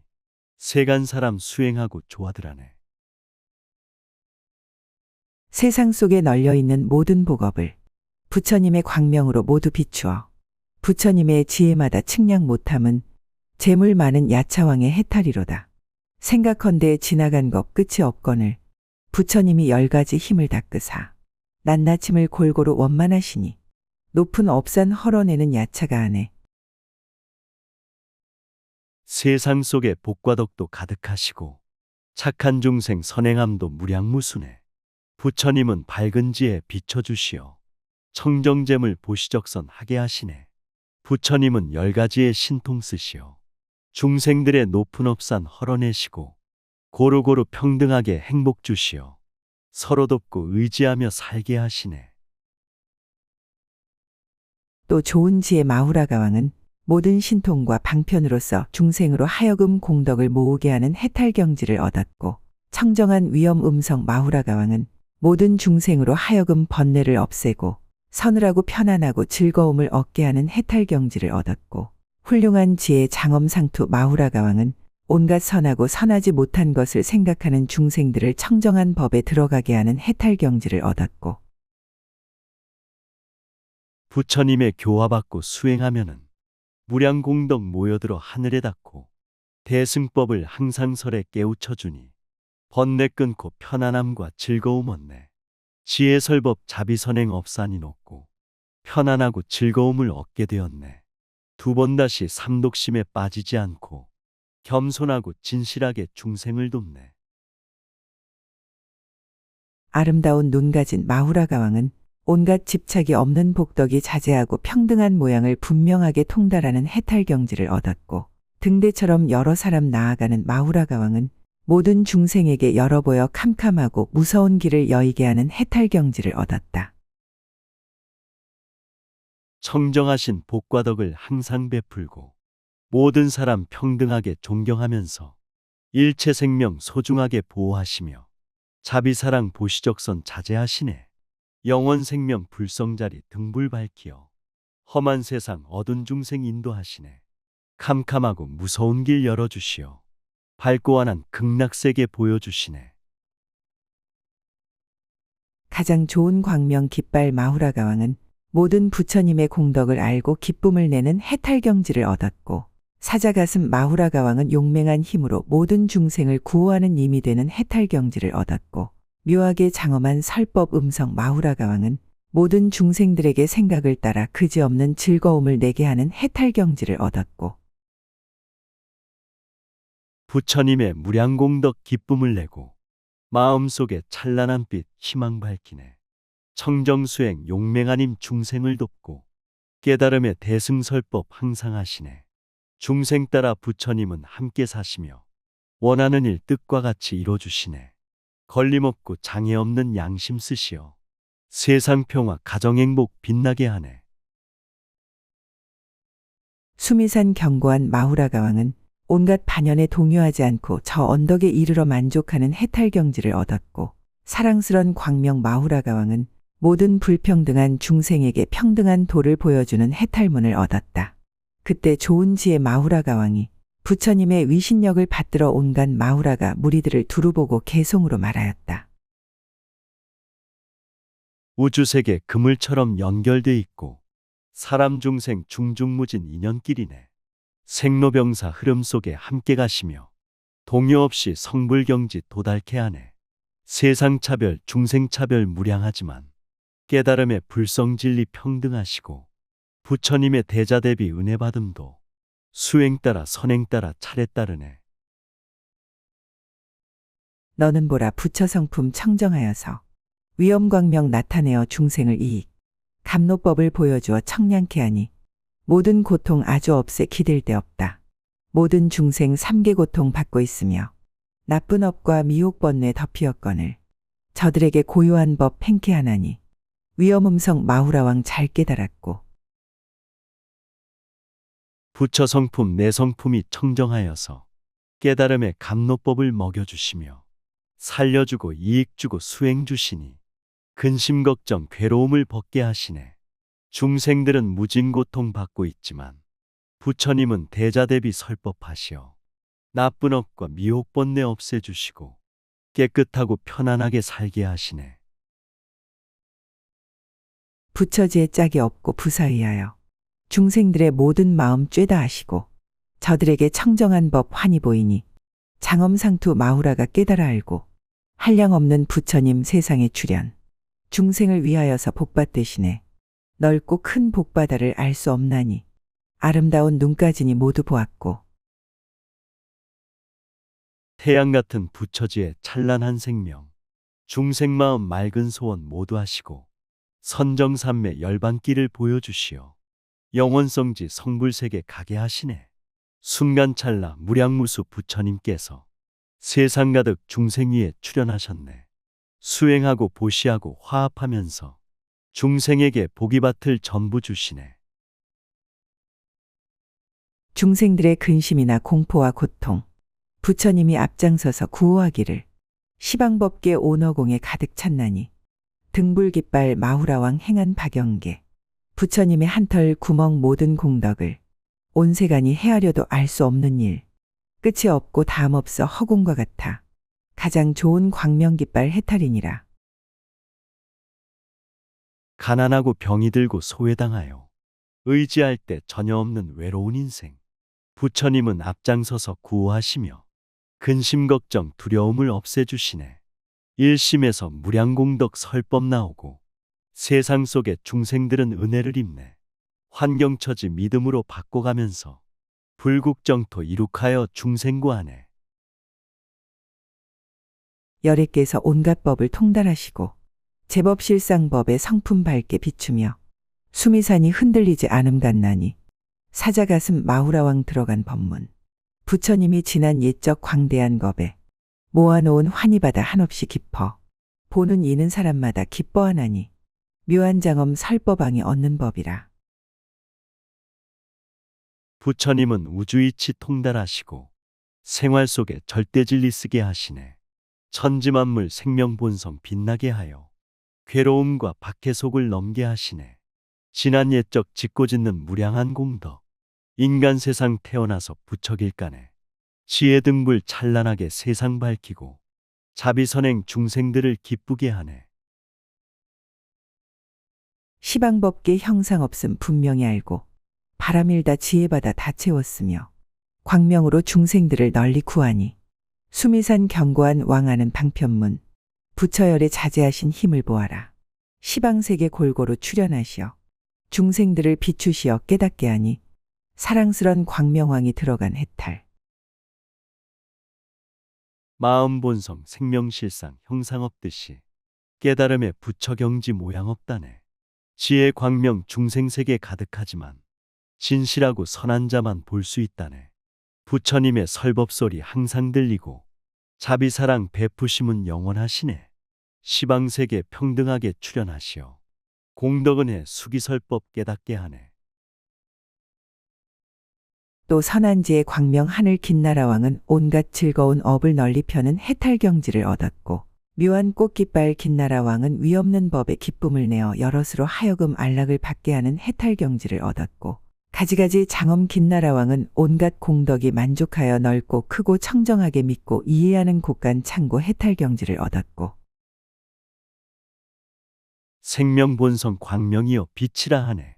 세간 사람 수행하고 좋아들하네. 세상 속에 널려있는 모든 복업을 부처님의 광명으로 모두 비추어 부처님의 지혜마다 측량 못함은 재물 많은 야차왕의 해탈이로다. 생각컨대 지나간 것 끝이 없거늘 부처님이 10가지 힘을 닦으사 낱낱임을 골고루 원만하시니 높은 업산 헐어내는 야차가 하네. 세상 속에 복과 덕도 가득하시고 착한 중생 선행함도 무량무수네. 부처님은 밝은 지에 비춰주시어 청정잼을 보시적선 하게 하시네. 부처님은 10가지의 신통 쓰시어 중생들의 높은 업산 헐어내시고 고루고루 평등하게 행복 주시어 서로 돕고 의지하며 살게 하시네. 또 좋은 지혜 마후라가 왕은 모든 신통과 방편으로서 중생으로 하여금 공덕을 모으게 하는 해탈경지를 얻었고, 청정한 위엄 음성 마후라가 왕은 모든 중생으로 하여금 번뇌를 없애고 서늘하고 편안하고 즐거움을 얻게 하는 해탈경지를 얻었고, 훌륭한 지혜 장엄상투 마후라가 왕은 온갖 선하고 선하지 못한 것을 생각하는 중생들을 청정한 법에 들어가게 하는 해탈경지를 얻었고, 부처님의 교화받고 수행하면은 무량공덕 모여들어 하늘에 닿고 대승법을 항상 설에 깨우쳐주니 번뇌 끊고 편안함과 즐거움 얻네. 지혜설법 자비선행 업산이 높고 편안하고 즐거움을 얻게 되었네. 두 번 다시 삼독심에 빠지지 않고 겸손하고 진실하게 중생을 돕네. 아름다운 눈 가진 마후라가 왕은 온갖 집착이 없는 복덕이 자제하고 평등한 모양을 분명하게 통달하는 해탈경지를 얻었고, 등대처럼 여러 사람 나아가는 마후라가 왕은 모든 중생에게 열어 보여 캄캄하고 무서운 길을 여의게 하는 해탈경지를 얻었다. 청정하신 복과 덕을 항상 베풀고 모든 사람 평등하게 존경하면서 일체 생명 소중하게 보호하시며 자비사랑 보시적선 자제하시네. 영원 생명 불성자리 등불 밝히어 험한 세상 어두운 중생 인도하시네. 캄캄하고 무서운 길 열어주시어 밝고 환한 극락세계 보여주시네. 가장 좋은 광명 깃발 마후라가 왕은 모든 부처님의 공덕을 알고 기쁨을 내는 해탈경지를 얻었고, 사자가슴 마후라가 왕은 용맹한 힘으로 모든 중생을 구호하는 힘이 되는 해탈경지를 얻었고, 묘하게 장엄한 설법 음성 마후라가 왕은 모든 중생들에게 생각을 따라 그지없는 즐거움을 내게 하는 해탈경지를 얻었고, 부처님의 무량공덕 기쁨을 내고 마음속에 찬란한 빛 희망 밝히네. 청정수행 용맹한 힘 중생을 돕고 깨달음의 대승설법 항상 하시네. 중생 따라 부처님은 함께 사시며 원하는 일 뜻과 같이 이뤄주시네. 걸림없고 장애 없는 양심 쓰시어 세상 평화 가정 행복 빛나게 하네. 수미산 견고한 마후라가 왕은 온갖 반연에 동요하지 않고 저 언덕에 이르러 만족하는 해탈경지를 얻었고, 사랑스런 광명 마후라가 왕은 모든 불평등한 중생에게 평등한 도를 보여주는 해탈문을 얻었다. 그때 좋은 지혜 마후라가 왕이 부처님의 위신력을 받들어 온갖 마후라가 무리들을 두루보고 개송으로 말하였다. 우주세계 그물처럼 연결돼 있고 사람 중생 중중무진 인연길이네. 생로병사 흐름 속에 함께 가시며 동요 없이 성불경지 도달케 하네. 세상차별 중생차별 무량하지만 깨달음의 불성진리 평등하시고 부처님의 대자대비 은혜받음도 수행 따라 선행 따라 차례 따르네. 너는 보라 부처 성품 청정하여서 위엄광명 나타내어 중생을 이익 감노법을 보여주어 청량케 하니 모든 고통 아주 없애 기댈 데 없다. 모든 중생 삼계 고통 받고 있으며 나쁜 업과 미혹 번뇌 덮이었거늘 저들에게 고요한 법 행케 하나니 위엄음성 마후라왕 잘 깨달았고, 부처 성품 내 성품이 청정하여서 깨달음의 감노법을 먹여주시며 살려주고 이익주고 수행 주시니 근심 걱정 괴로움을 벗게 하시네. 중생들은 무진 고통 받고 있지만 부처님은 대자대비 설법하시어 나쁜 업과 미혹 번뇌 없애주시고 깨끗하고 편안하게 살게 하시네. 부처지에 짝이 없고 부사의하여 중생들의 모든 마음 쬐다 하시고 저들에게 청정한 법 환히 보이니 장엄상투 마후라가 깨달아 알고 한량없는 부처님 세상에 출현 중생을 위하여서 복받되시네. 넓고 큰 복바다를 알 수 없나니 아름다운 눈까지니 모두 보았고, 태양 같은 부처지의 찬란한 생명 중생 마음 맑은 소원 모두 하시고 선정삼매 열반기를 보여주시어 영원성지 성불세계 가게 하시네. 순간찰나 무량무수 부처님께서 세상 가득 중생 위에 출현하셨네. 수행하고 보시하고 화합하면서 중생에게 복이밭을 전부 주시네. 중생들의 근심이나 공포와 고통, 부처님이 앞장서서 구호하기를 시방법계 오너공에 가득 찼나니 등불깃발 마후라왕 행한 박영계 부처님의 한털 구멍 모든 공덕을 온 세간이 헤아려도 알 수 없는 일 끝이 없고 다음 없어 허공과 같아 가장 좋은 광명깃발 해탈이니라. 가난하고 병이 들고 소외당하여 의지할 때 전혀 없는 외로운 인생. 부처님은 앞장서서 구호하시며 근심 걱정 두려움을 없애주시네. 일심에서 무량공덕 설법 나오고 세상 속의 중생들은 은혜를 입네. 환경처지 믿음으로 바꿔가면서 불국정토 이룩하여 중생구하네. 열애께서 온갖 법을 통달하시고 제법실상법의 성품 밝게 비추며 수미산이 흔들리지 않음 같나니 사자가슴 마후라왕 들어간 법문 부처님이 지난 옛적 광대한 겁에 모아놓은 환희바다 한없이 깊어 보는 이는 사람마다 기뻐하나니 묘한 장엄 설법왕이 얻는 법이라. 부처님은 우주이치 통달하시고 생활 속에 절대진리 쓰게 하시네. 천지만물 생명본성 빛나게 하여 괴로움과 박해 속을 넘게 하시네. 지난 옛적 짓고짓는 무량한 공덕 인간 세상 태어나서 부처길간에 지혜 등불 찬란하게 세상 밝히고 자비선행 중생들을 기쁘게 하네. 시방법계 형상 없음 분명히 알고 바람일다 지혜받아 다 채웠으며 광명으로 중생들을 널리 구하니 수미산 견고한 왕하는 방편문 부처열에 자제하신 힘을 보아라. 시방세계 골고루 출현하시어 중생들을 비추시어 깨닫게 하니 사랑스런 광명왕이 들어간 해탈. 마음 본성 생명실상 형상 없듯이 깨달음의 부처경지 모양 없다네. 지혜 광명 중생세계 가득하지만 진실하고 선한 자만 볼 수 있다네. 부처님의 설법소리 항상 들리고 자비사랑 베푸심은 영원하시네. 시방세계 평등하게 출현하시어 공덕은혜 수기설법 깨닫게 하네. 또 선한지의 광명 하늘 긴나라왕은 온갖 즐거운 업을 널리 펴는 해탈경지를 얻었고 묘한 꽃깃발 긴나라왕은 위없는 법에 기쁨을 내어 여럿으로 하여금 안락을 받게 하는 해탈경지를 얻었고 가지가지 장엄 긴나라왕은 온갖 공덕이 만족하여 넓고 크고 청정하게 믿고 이해하는 곳간 창고 해탈경지를 얻었고 생명본성 광명이여 빛이라 하네.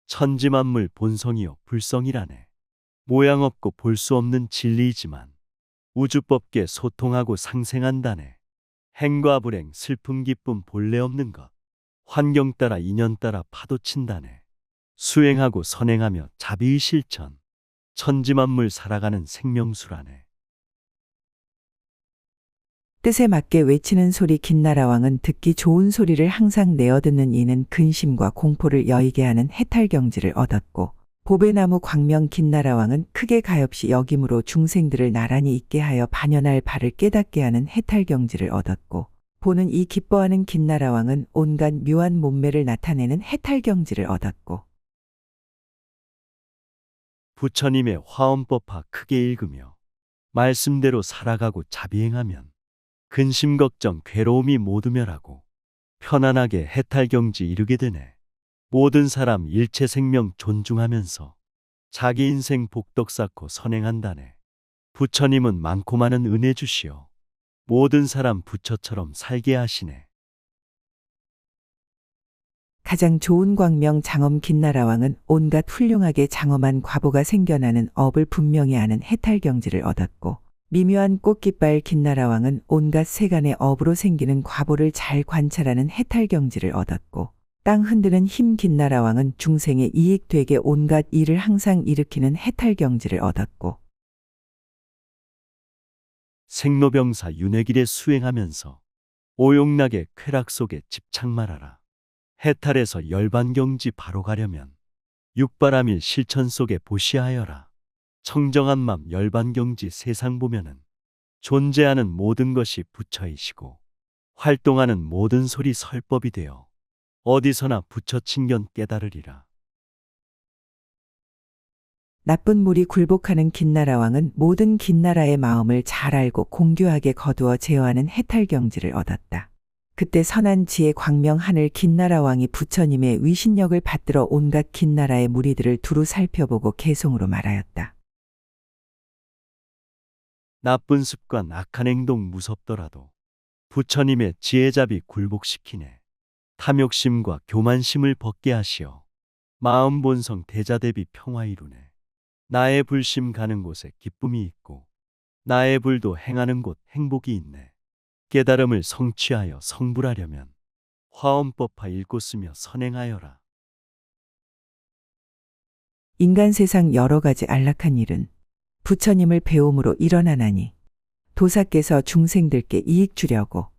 천지만물 본성이여 불성이라네. 모양 없고 볼 수 없는 진리이지만 우주법계 소통하고 상생한다네. 행과 불행 슬픔 기쁨 본래 없는 것 환경 따라 인연 따라 파도친다네. 수행하고 선행하며 자비의 실천 천지만물 살아가는 생명수라네. 뜻에 맞게 외치는 소리 긴나라왕은 듣기 좋은 소리를 항상 내어듣는 이는 근심과 공포를 여의게 하는 해탈경지를 얻었고 보배나무 광명 긴나라왕은 크게 가엾이 여김으로 중생들을 나란히 있게 하여 반연할 바를 깨닫게 하는 해탈경지를 얻었고 보는 이 기뻐하는 긴나라왕은 온갖 묘한 몸매를 나타내는 해탈경지를 얻었고 부처님의 화엄법화 크게 읽으며 말씀대로 살아가고 자비행하면 근심 걱정 괴로움이 모두 멸하고 편안하게 해탈경지 이르게 되네. 모든 사람 일체 생명 존중하면서 자기 인생 복덕 쌓고 선행한다네. 부처님은 많고 많은 은혜 주시어 모든 사람 부처처럼 살게 하시네. 가장 좋은 광명 장엄 긴나라왕은 온갖 훌륭하게 장엄한 과보가 생겨나는 업을 분명히 아는 해탈경지를 얻었고 미묘한 꽃깃발 긴나라왕은 온갖 세간의 업으로 생기는 과보를 잘 관찰하는 해탈경지를 얻었고 땅 흔드는 힘 긴나라왕은 중생의 이익되게 온갖 일을 항상 일으키는 해탈경지를 얻었고 생로병사 윤회길에 수행하면서 오용락의 쾌락 속에 집착 말아라. 해탈에서 열반경지 바로 가려면 육바람일 실천 속에 보시하여라. 청정한 맘 열반경지 세상 보면은 존재하는 모든 것이 부처이시고 활동하는 모든 소리 설법이 되어 어디서나 부처 친견 깨달으리라. 나쁜 물이 굴복하는 김나라 왕은 모든 김나라의 마음을 잘 알고 공교하게 거두어 제어하는 해탈경지를 얻었다. 그때 선한 지혜 광명 하늘 김나라 왕이 부처님의 위신력을 받들어 온갖 김나라의 무리들을 두루 살펴보고 개송으로 말하였다. 나쁜 습관 악한 행동 무섭더라도 부처님의 지혜잡이 굴복시키네. 탐욕심과 교만심을 벗게 하시어 마음 본성 대자 대비 평화 이루네. 나의 불심 가는 곳에 기쁨이 있고 나의 불도 행하는 곳 행복이 있네. 깨달음을 성취하여 성불하려면 화엄법화 읽고 쓰며 선행하여라. 인간 세상 여러 가지 안락한 일은 부처님을 배움으로 일어나나니 도사께서 중생들께 이익 주려고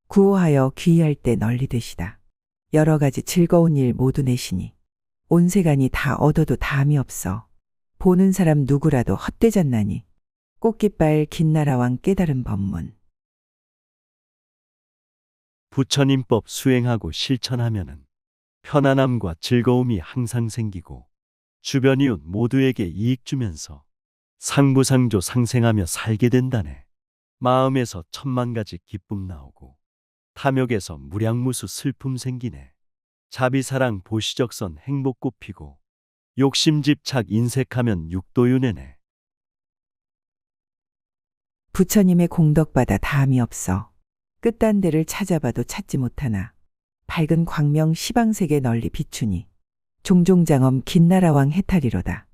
구호하여 귀의할 때 널리 되시다. 여러 가지 즐거운 일 모두 내시니 온 세간이 다 얻어도 다함이 없어 보는 사람 누구라도 헛되졌나니 꽃깃발 김나라왕 깨달은 법문. 부처님법 수행하고 실천하면은 편안함과 즐거움이 항상 생기고 주변 이웃 모두에게 이익 주면서 상부상조 상생하며 살게 된다네. 마음에서 천만 가지 기쁨 나오고 탐욕에서 무량무수 슬픔 생기네. 자비사랑 보시적선 행복 꽃피고 욕심집착 인색하면 육도윤회네. 부처님의 공덕받아 다함이 없어 끝단 데를 찾아봐도 찾지 못하나 밝은 광명 시방세계 널리 비추니 종종장엄 김나라왕 해탈이로다.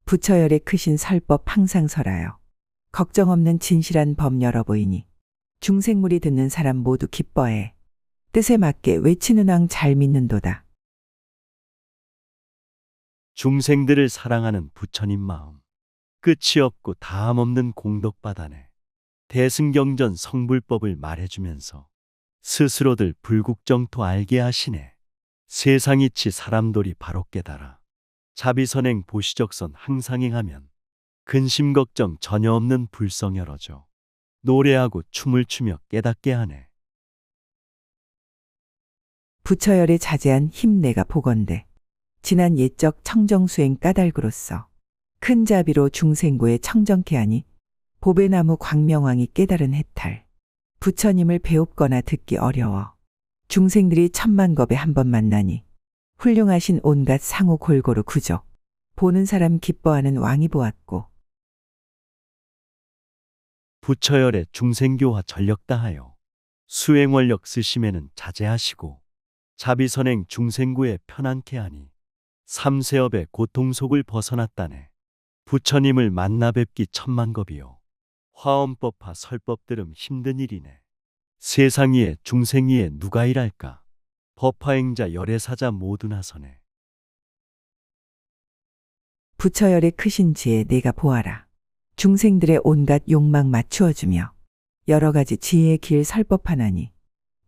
부처열의 크신 설법 항상 설하여 걱정 없는 진실한 법 열어 보이니 중생물이 듣는 사람 모두 기뻐해 뜻에 맞게 외치는 왕 잘 믿는도다. 중생들을 사랑하는 부처님 마음 끝이 없고 다함 없는 공덕바다네. 대승경전 성불법을 말해주면서 스스로들 불국정토 알게 하시네. 세상이치 사람돌이 바로 깨달아 자비선행 보시적선 항상 행하면 근심 걱정 전혀 없는 불성 열어줘 노래하고 춤을 추며 깨닫게 하네. 부처열의 자제한 힘 내가 보건대 지난 옛적 청정수행 까닭으로서 큰 자비로 중생고에 청정케 하니 보배나무 광명왕이 깨달은 해탈 부처님을 배웁거나 듣기 어려워 중생들이 천만 겁에 한 번 만나니 훌륭하신 온갖 상호 골고루 구족 보는 사람 기뻐하는 왕이 보았고 부처열의 중생교화 전력다하여 수행원력 쓰심에는 자제하시고 자비선행 중생구에 편안케 하니 삼세업의 고통속을 벗어났다네. 부처님을 만나 뵙기 천만겁이요 화엄법화 설법들음 힘든 일이네. 세상 위에 중생 위에 누가 일할까. 법화행자 열애사자 모두 나서네. 부처열의 크신 지혜 내가 보아라. 중생들의 온갖 욕망 맞추어주며 여러 가지 지혜의 길 설법하나니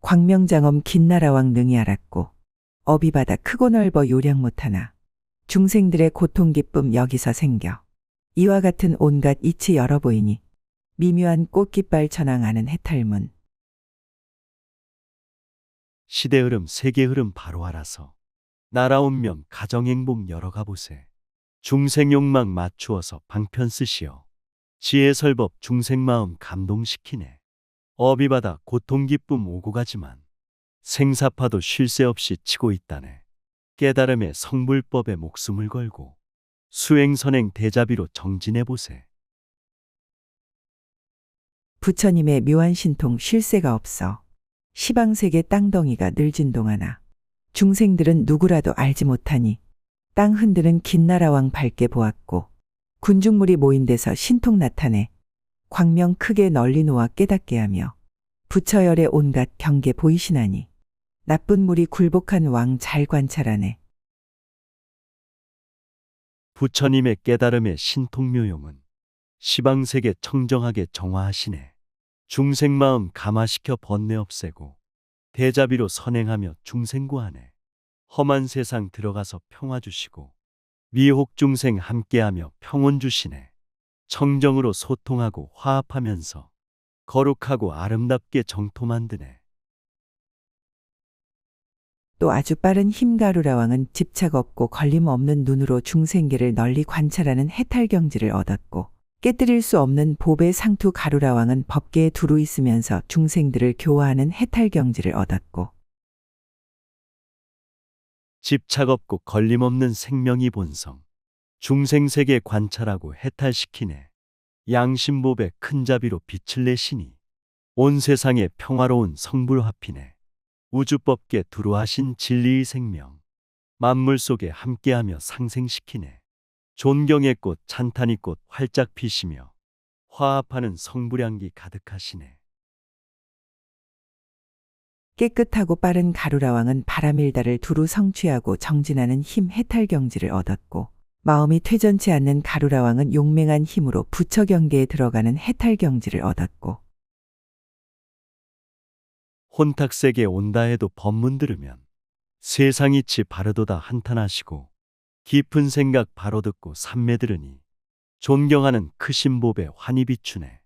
광명장엄 김나라왕 능히 알았고 어비바다 크고 넓어 요량 못하나 중생들의 고통 기쁨 여기서 생겨 이와 같은 온갖 이치 열어 보이니 미묘한 꽃깃발 천왕 아는 해탈문. 시대 흐름 세계 흐름 바로 알아서 나라 운명 가정 행복 열어가 보세. 중생 욕망 맞추어서 방편 쓰시어 지혜설법 중생 마음 감동시키네. 어비바다 고통 기쁨 오고 가지만 생사파도 쉴 새 없이 치고 있다네. 깨달음의 성불법에 목숨을 걸고 수행선행 대자비로 정진해보세. 부처님의 묘한 신통 쉴 새가 없어 시방세계 땅덩이가 늘진 동하나 중생들은 누구라도 알지 못하니 땅 흔드는 김나라왕 밝게 보았고 군중물이 모인 데서 신통 나타내 광명 크게 널리 놓아 깨닫게 하며 부처열의 온갖 경계 보이시나니 나쁜 물이 굴복한 왕 잘 관찰하네. 부처님의 깨달음의 신통묘용은 시방세계 청정하게 정화하시네. 중생마음 감화시켜 번뇌 없애고 대자비로 선행하며 중생구하네. 험한 세상 들어가서 평화 주시고 미혹 중생 함께하며 평온 주시네. 청정으로 소통하고 화합하면서 거룩하고 아름답게 정토 만드네. 또 아주 빠른 힘가루라왕은 집착 없고 걸림 없는 눈으로 중생계를 널리 관찰하는 해탈경지를 얻었고, 깨뜨릴 수 없는 보배 상투 가루라왕은 법계에 두루 있으면서 중생들을 교화하는 해탈경지를 얻었고, 집착 없고 걸림 없는 생명이 본성. 중생세계 관찰하고 해탈시키네. 양심법의 큰 자비로 빛을 내시니 온 세상에 평화로운 성불화피네. 우주법계 두루하신 진리의 생명. 만물 속에 함께하며 상생시키네. 존경의 꽃 찬탄이 꽃 활짝 피시며 화합하는 성불향기 가득하시네. 깨끗하고 빠른 가루라왕은 바람일다를 두루 성취하고 정진하는 힘 해탈경지를 얻었고, 마음이 퇴전치 않는 가루라왕은 용맹한 힘으로 부처경계에 들어가는 해탈경지를 얻었고, 혼탁세계 온다 해도 법문 들으면 세상이치 바르도다 한탄하시고 깊은 생각 바로 듣고 삼매 들으니 존경하는 크신 법에 환히 비추네.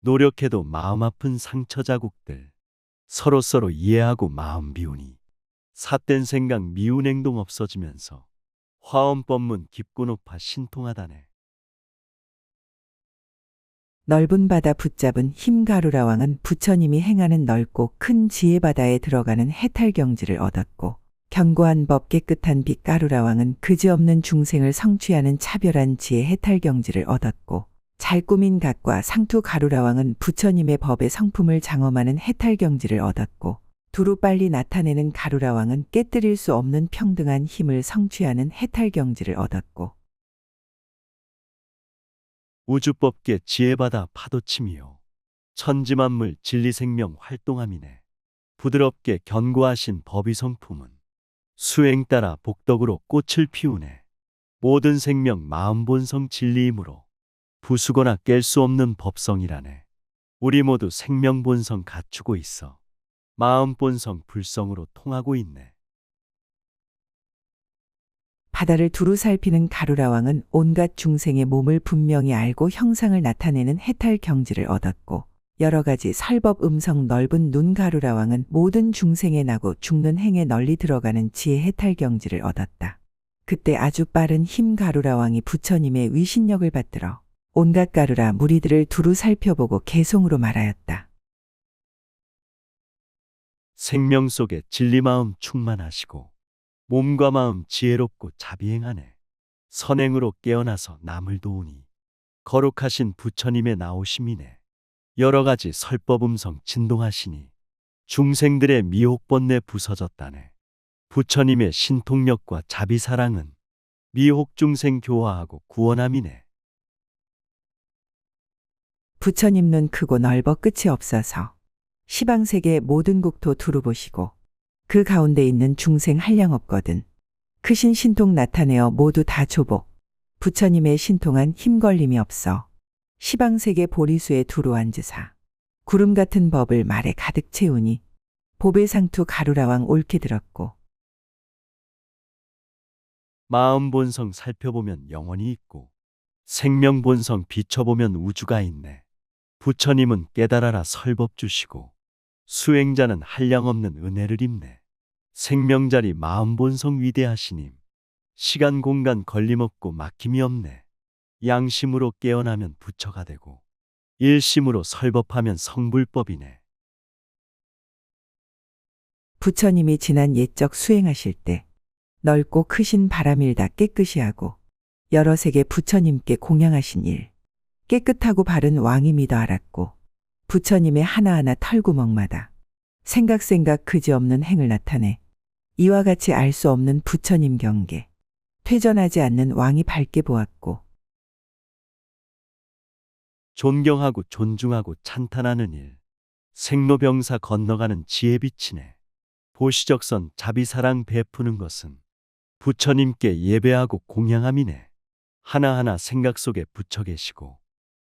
노력해도 마음 아픈 상처 자국들 서로서로 이해하고 마음 비우니 삿된 생각 미운 행동 없어지면서 화엄법문 깊고 높아 신통하다네. 넓은 바다 붙잡은 힘가루라왕은 부처님이 행하는 넓고 큰 지혜바다에 들어가는 해탈경지를 얻었고, 견고한 법 깨끗한 빛 가루라왕은 그지없는 중생을 성취하는 차별한 지혜 해탈경지를 얻었고, 잘 꾸민 각과 상투 가루라왕은 부처님의 법의 성품을 장엄하는 해탈경지를 얻었고, 두루 빨리 나타내는 가루라왕은 깨뜨릴 수 없는 평등한 힘을 성취하는 해탈경지를 얻었고, 우주법계 지혜바다 파도침이요 천지만물 진리생명 활동함이네. 부드럽게 견고하신 법의 성품은 수행 따라 복덕으로 꽃을 피우네. 모든 생명 마음 본성 진리이므로 부수거나 깰 수 없는 법성이라네. 우리 모두 생명 본성 갖추고 있어 마음 본성 불성으로 통하고 있네. 바다를 두루 살피는 가루라왕은 온갖 중생의 몸을 분명히 알고 형상을 나타내는 해탈경지를 얻었고, 여러 가지 설법 음성 넓은 눈 가루라왕은 모든 중생에 나고 죽는 행에 널리 들어가는 지혜 해탈경지를 얻었다. 그때 아주 빠른 힘 가루라왕이 부처님의 위신력을 받들어 온갖 가루라 무리들을 두루 살펴보고 개송으로 말하였다. 생명 속에 진리 마음 충만하시고 몸과 마음 지혜롭고 자비행하네. 선행으로 깨어나서 남을 도우니 거룩하신 부처님의 나오심이네. 여러 가지 설법 음성 진동하시니 중생들의 미혹 번뇌 부서졌다네. 부처님의 신통력과 자비사랑은 미혹 중생 교화하고 구원함이네. 부처님 눈 크고 넓어 끝이 없어서 시방세계 모든 국토 두루 보시고, 그 가운데 있는 중생 한량 없거든. 크신 신통 나타내어 모두 다 조복. 부처님의 신통한 힘걸림이 없어 시방세계 보리수에 두루 앉으사 구름 같은 법을 말에 가득 채우니 보배상투 가루라왕 옳게 들었고, 마음 본성 살펴보면 영원히 있고 생명 본성 비춰보면 우주가 있네. 부처님은 깨달아라 설법 주시고 수행자는 한량없는 은혜를 입네. 생명자리 마음 본성 위대하시님. 시간 공간 걸림없고 막힘이 없네. 양심으로 깨어나면 부처가 되고 일심으로 설법하면 성불법이네. 부처님이 지난 옛적 수행하실 때 넓고 크신 바람일다 깨끗이 하고 여러 세계 부처님께 공양하신 일, 깨끗하고 바른 왕이 믿어 알았고, 부처님의 하나하나 털구멍마다 생각 그지없는 행을 나타내 이와 같이 알 수 없는 부처님 경계, 퇴전하지 않는 왕이 밝게 보았고, 존경하고 존중하고 찬탄하는 일, 생로병사 건너가는 지혜 비치네. 보시적선 자비사랑 베푸는 것은 부처님께 예배하고 공양함이네. 하나하나 생각 속에 부처 계시고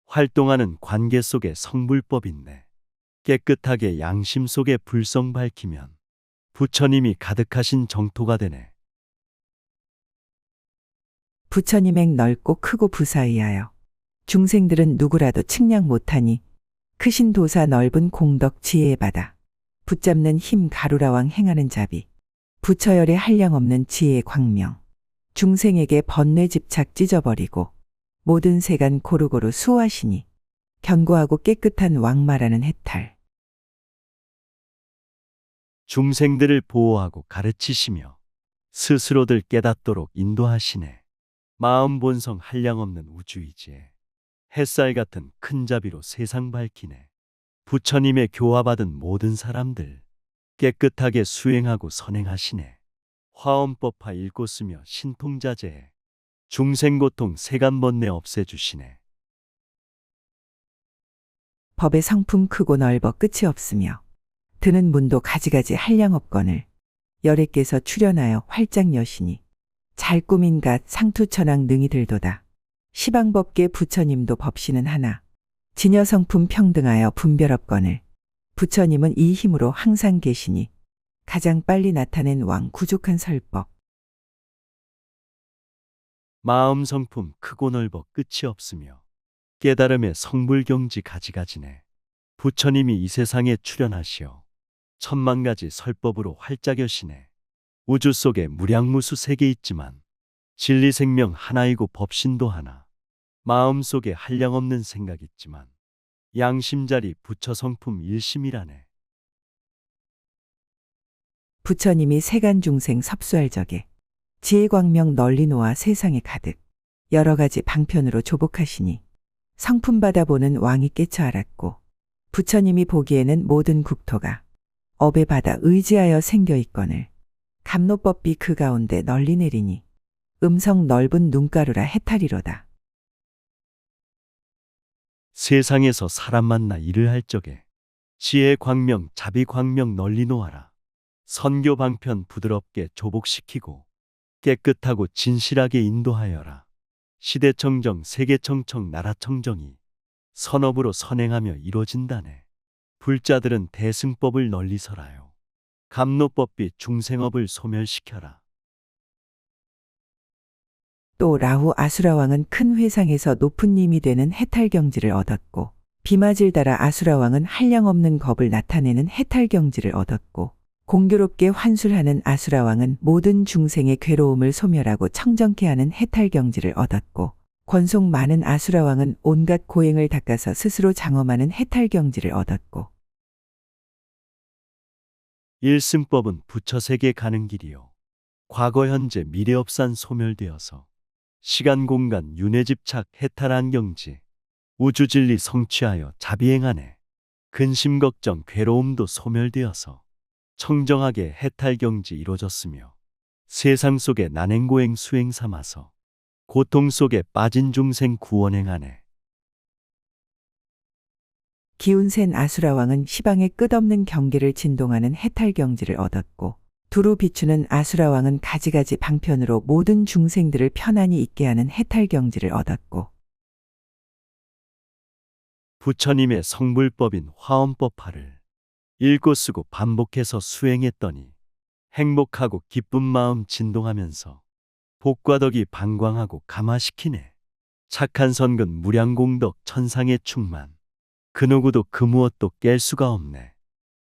활동하는 관계 속에 성불법 있네. 깨끗하게 양심 속에 불성 밝히면 부처님이 가득하신 정토가 되네. 부처님행 넓고 크고 부사의하여 중생들은 누구라도 측량 못하니 크신 도사 넓은 공덕 지혜의 바다 붙잡는 힘 가루라왕 행하는 자비 부처열의 한량없는 지혜의 광명 중생에게 번뇌 집착 찢어버리고 모든 세간 고루고루 수호하시니 견고하고 깨끗한 왕마라는 해탈 중생들을 보호하고 가르치시며 스스로들 깨닫도록 인도하시네. 마음 본성 한량없는 우주이지에 햇살 같은 큰 자비로 세상 밝히네. 부처님의 교화받은 모든 사람들 깨끗하게 수행하고 선행하시네. 화엄법화 읽고 쓰며 신통자제해 중생고통 세간번뇌 없애주시네. 법의 성품 크고 넓어 끝이 없으며 드는 문도 가지가지 한량없거늘 열애께서 출현하여 활짝 여시니 잘 꾸민 갓 상투천왕 능이 들도다. 시방법계 부처님도 법시는 하나 진여성품 평등하여 분별없거늘 부처님은 이 힘으로 항상 계시니 가장 빨리 나타낸 왕 구족한 설법 마음 성품 크고 넓어 끝이 없으며 깨달음의 성불경지 가지가지네. 부처님이 이 세상에 출현하시어 천만 가지 설법으로 활짝 여시네. 우주 속에 무량무수 세계 있지만 진리 생명 하나이고 법신도 하나. 마음 속에 한량없는 생각 있지만 양심자리 부처 성품 일심이라네. 부처님이 세간 중생 섭수할 적에 지혜 광명 널리 놓아 세상에 가득 여러 가지 방편으로 조복하시니 성품 받아보는 왕이 깨쳐 알았고 부처님이 보기에는 모든 국토가 업에 받아 의지하여 생겨 있거늘 감로법비 그 가운데 널리 내리니 음성 넓은 눈가루라 해탈이로다. 세상에서 사람 만나 일을 할 적에 지혜 광명 자비 광명 널리 놓아라. 선교 방편 부드럽게 조복시키고 깨끗하고 진실하게 인도하여라. 시대청정 세계청청 나라청정이 선업으로 선행하며 이루어진다네. 불자들은 대승법을 널리 설하여 감로법비 중생업을 소멸시켜라. 또 라후 아수라왕은 큰 회상에서 높은 님이 되는 해탈경지를 얻었고 비마질 따라 아수라왕은 한량없는 겁을 나타내는 해탈경지를 얻었고 공교롭게 환술하는 아수라왕은 모든 중생의 괴로움을 소멸하고 청정케 하는 해탈경지를 얻었고 권속 많은 아수라왕은 온갖 고행을 닦아서 스스로 장엄하는 해탈경지를 얻었고 일승법은 부처세계 가는 길이요 과거 현재 미래업산 소멸되어서 시간 공간 윤회집착 해탈한 경지 우주진리 성취하여 자비행하네. 근심 걱정 괴로움도 소멸되어서 청정하게 해탈경지 이루어졌으며 세상 속에 난행고행 수행 삼아서 고통 속에 빠진 중생 구원행하네. 기운센 아수라왕은 시방의 끝없는 경계를 진동하는 해탈경지를 얻었고 두루 비추는 아수라왕은 가지가지 방편으로 모든 중생들을 편안히 있게 하는 해탈경지를 얻었고 부처님의 성불법인 화엄법화를 읽고 쓰고 반복해서 수행했더니 행복하고 기쁜 마음 진동하면서 복과 덕이 방광하고 감화시키네. 착한 선근 무량공덕 천상의 충만 그 누구도 그 무엇도 깰 수가 없네.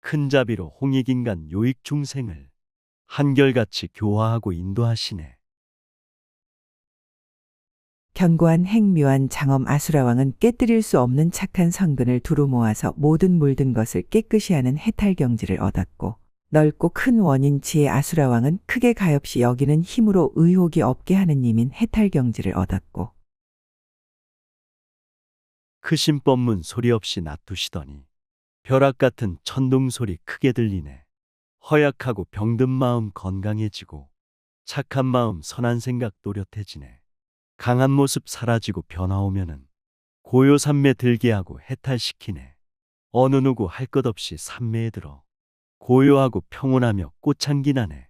큰 자비로 홍익인간 요익 중생을 한결같이 교화하고 인도하시네. 견고한 행묘한 장엄 아수라왕은 깨뜨릴 수 없는 착한 성근을 두루 모아서 모든 물든 것을 깨끗이 하는 해탈경지를 얻었고 넓고 큰 원인 지혜 아수라왕은 크게 가엾이 여기는 힘으로 의혹이 없게 하는 님인 해탈경지를 얻었고 크신 법문 소리 없이 놔두시더니 벼락 같은 천둥 소리 크게 들리네. 허약하고 병든 마음 건강해지고 착한 마음 선한 생각 또렷해지네. 강한 모습 사라지고 변화 오면은 고요 삼매 들게 하고 해탈시키네. 어느 누구 할 것 없이 삼매에 들어 고요하고 평온하며 꽃향기 나네.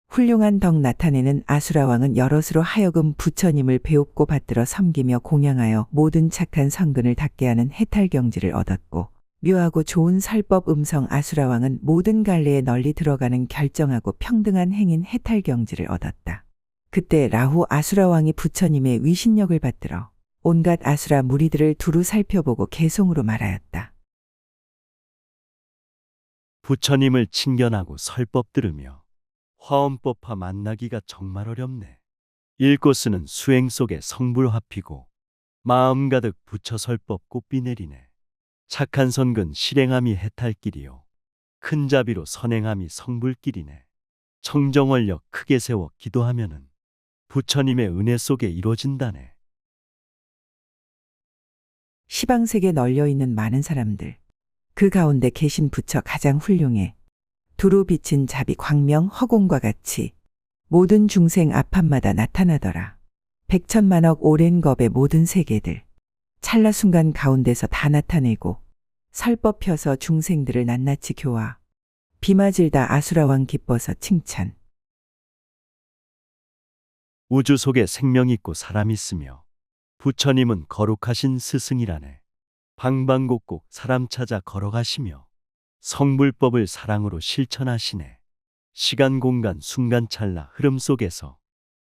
훌륭한 덕 나타내는 아수라왕은 여럿으로 하여금 부처님을 배웁고 받들어 섬기며 공양하여 모든 착한 성근을 닦게 하는 해탈경지를 얻었고 묘하고 좋은 설법 음성 아수라왕은 모든 갈래에 널리 들어가는 결정하고 평등한 행인 해탈경지를 얻었다. 그때 라후 아수라 왕이 부처님의 위신력을 받들어 온갖 아수라 무리들을 두루 살펴보고 개송으로 말하였다. 부처님을 칭견하고 설법 들으며 화엄법화 만나기가 정말 어렵네. 읽고 쓰는 수행 속에 성불화피고 마음 가득 부처 설법 꽃비 내리네. 착한 선근 실행함이 해탈길이요 큰 자비로 선행함이 성불길이네. 청정원력 크게 세워 기도하면은 부처님의 은혜 속에 이루어진다네. 시방색에 널려 있는 많은 사람들. 그 가운데 계신 부처 가장 훌륭해. 두루 비친 자비 광명 허공과 같이 모든 중생 앞함마다 나타나더라. 백천만억 오랜 겁의 모든 세계들. 찰나 순간 가운데서 다 나타내고 설법 펴서 중생들을 낱낱이 교화. 비마질다 아수라왕 기뻐서 칭찬. 우주 속에 생명 있고 사람 있으며 부처님은 거룩하신 스승이라네. 방방곡곡 사람 찾아 걸어가시며 성불법을 사랑으로 실천하시네. 시간 공간 순간 찰나 흐름 속에서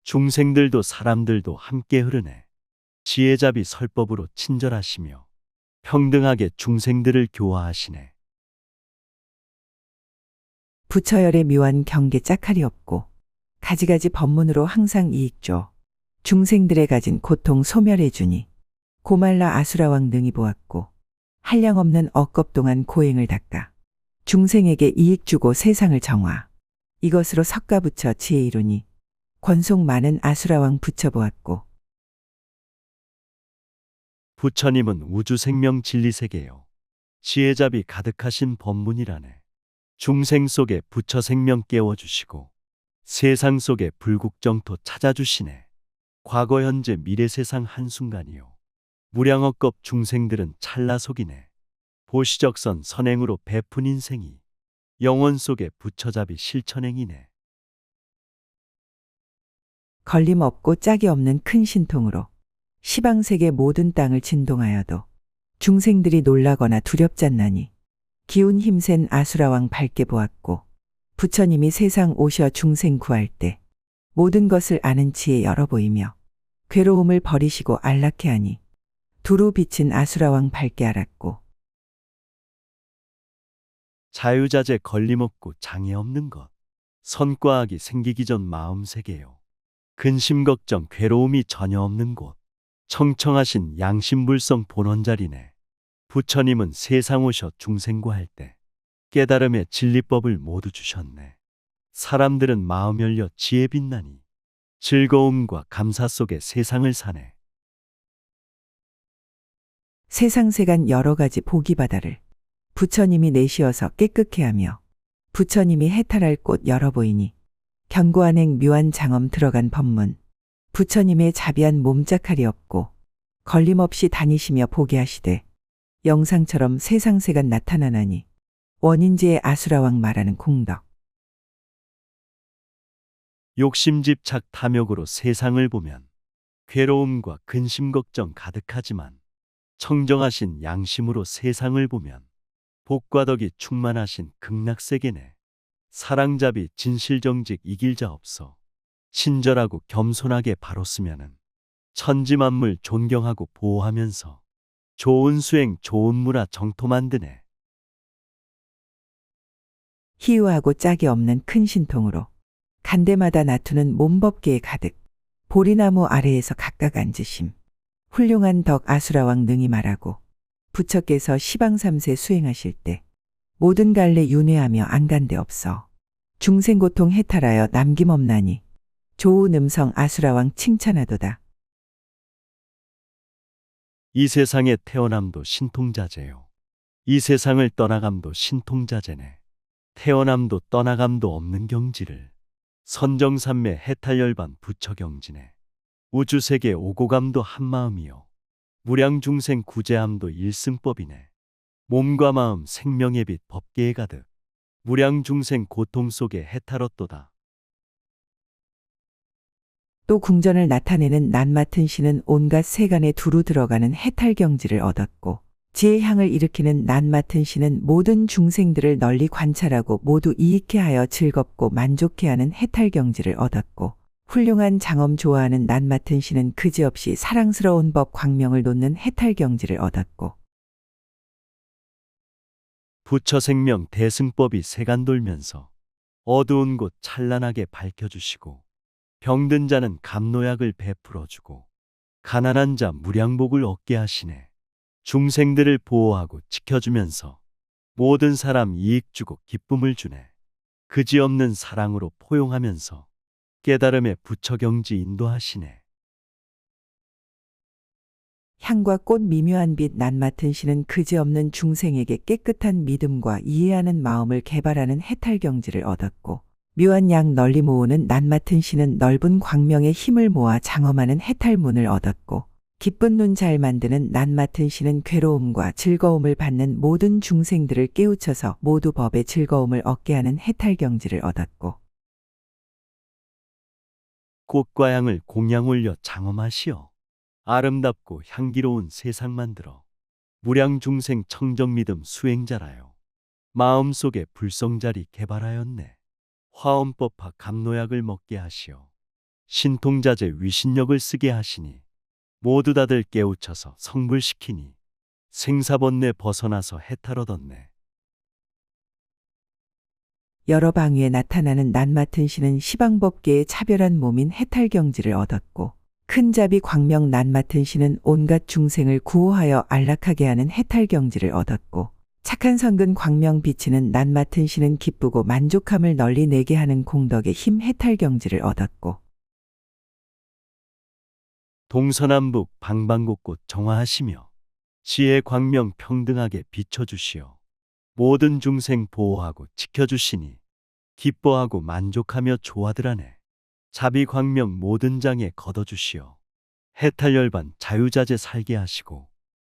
중생들도 사람들도 함께 흐르네. 지혜자비 설법으로 친절하시며 평등하게 중생들을 교화하시네. 부처열의 묘한 경계 짝할이 없고 가지가지 법문으로 항상 이익줘. 중생들의 가진 고통 소멸해 주니 고말라 아수라왕 능히 보았고 한량없는 억겁 동안 고행을 닦아 중생에게 이익 주고 세상을 정화. 이것으로 석가부처 지혜 이루니 권속 많은 아수라왕 부처 보았고. 부처님은 우주 생명 진리세계요 지혜자비 가득하신 법문이라네. 중생 속에 부처 생명 깨워주시고 세상 속에 불국정토 찾아주시네. 과거 현재 미래 세상 한순간이요 무량억겁 중생들은 찰나 속이네. 보시적선 선행으로 베푼 인생이 영원 속에 부처자비 실천행이네. 걸림없고 짝이 없는 큰 신통으로 시방세계 모든 땅을 진동하여도 중생들이 놀라거나 두렵잖나니 기운 힘센 아수라왕 밝게 보았고 부처님이 세상 오셔 중생 구할 때 모든 것을 아는 지혜 열어 보이며 괴로움을 버리시고 안락해 하니 두루 비친 아수라왕 밝게 알았고. 자유자재 걸림없고 장애 없는 것 선과학이 생기기 전 마음세계요 근심 걱정 괴로움이 전혀 없는 곳 청청하신 양심불성 본원자리네. 부처님은 세상 오셔 중생구할 때 깨달음의 진리법을 모두 주셨네. 사람들은 마음 열려 지혜 빛나니 즐거움과 감사 속에 세상을 사네. 세상세간 여러 가지 보기 바다를 부처님이 내시어서 깨끗게 하며 부처님이 해탈할 곳 열어 보이니 견고한 행 묘한 장엄 들어간 법문 부처님의 자비한 몸짝할이 없고 걸림없이 다니시며 보게 하시되 영상처럼 세상세간 나타나나니 원인지의 아수라왕 말하는 공덕. 욕심집착 탐욕으로 세상을 보면 괴로움과 근심 걱정 가득하지만 청정하신 양심으로 세상을 보면 복과 덕이 충만하신 극락세계네. 사랑자비 진실정직 이길 자 없어 친절하고 겸손하게 바로 쓰면은 천지만물 존경하고 보호하면서 좋은 수행 좋은 문화 정토 만드네. 희유하고 짝이 없는 큰 신통으로 간대마다 나투는 몸법계에 가득 보리나무 아래에서 각각 앉으심. 훌륭한 덕 아수라왕 능히 말하고 부처께서 시방삼세 수행하실 때 모든 갈래 윤회하며 안간데 없어 중생고통 해탈하여 남김없나니 좋은 음성 아수라왕 칭찬하도다. 이 세상에 태어남도 신통자재요. 이 세상을 떠나감도 신통자재네. 태어남도 떠나감도 없는 경지를 선정산매 해탈열반 부처경지네. 우주세계 오고감도 한마음이요. 무량중생 구제함도 일승법이네. 몸과 마음 생명의 빛 법계에 가득 무량중생 고통 속에 해탈었도다. 또 궁전을 나타내는 낱맡은 신은 온갖 세간에 두루 들어가는 해탈경지를 얻었고 지혜향을 일으키는 낱맡은 신은 모든 중생들을 널리 관찰하고 모두 이익해 하여 즐겁고 만족해 하는 해탈경지를 얻었고 훌륭한 장엄 좋아하는 낯 맡은 신은 그지없이 사랑스러운 법 광명을 놓는 해탈 경지를 얻었고 부처 생명 대승법이 세간 돌면서 어두운 곳 찬란하게 밝혀주시고 병든 자는 감노약을 베풀어주고 가난한 자 무량복을 얻게 하시네. 중생들을 보호하고 지켜주면서 모든 사람 이익 주고 기쁨을 주네. 그지없는 사랑으로 포용하면서 깨달음의 부처경지 인도하시네. 향과 꽃 미묘한 빛 낯 맡은 신은 그지없는 중생에게 깨끗한 믿음과 이해하는 마음을 개발하는 해탈 경지를 얻었고 묘한 양 널리 모으는 낯 맡은 신은 넓은 광명의 힘을 모아 장엄하는 해탈문을 얻었고 기쁜 눈 잘 만드는 낯 맡은 신은 괴로움과 즐거움을 받는 모든 중생들을 깨우쳐서 모두 법의 즐거움을 얻게 하는 해탈 경지를 얻었고 꽃과 향을 공양 올려 장엄하시어 아름답고 향기로운 세상 만들어 무량 중생 청정 믿음 수행자라요. 마음속에 불성자리 개발하였네. 화엄법화 감노약을 먹게 하시어 신통자재 위신력을 쓰게 하시니 모두 다들 깨우쳐서 성불시키니 생사번뇌 벗어나서 해탈 얻었네. 여러 방위에 나타나는 낯 맡은 신은 시방법계의 차별한 몸인 해탈 경지를 얻었고 큰 자비 광명 낯 맡은 신은 온갖 중생을 구호하여 안락하게 하는 해탈 경지를 얻었고 착한 성근 광명 비치는 낯 맡은 신은 기쁘고 만족함을 널리 내게 하는 공덕의 힘 해탈 경지를 얻었고 동서남북 방방곳곳 정화하시며 지혜 광명 평등하게 비춰주시어 모든 중생 보호하고 지켜주시니 기뻐하고 만족하며 조화들하네. 자비 광명 모든 장에 걷어주시어 해탈 열반 자유자재 살게 하시고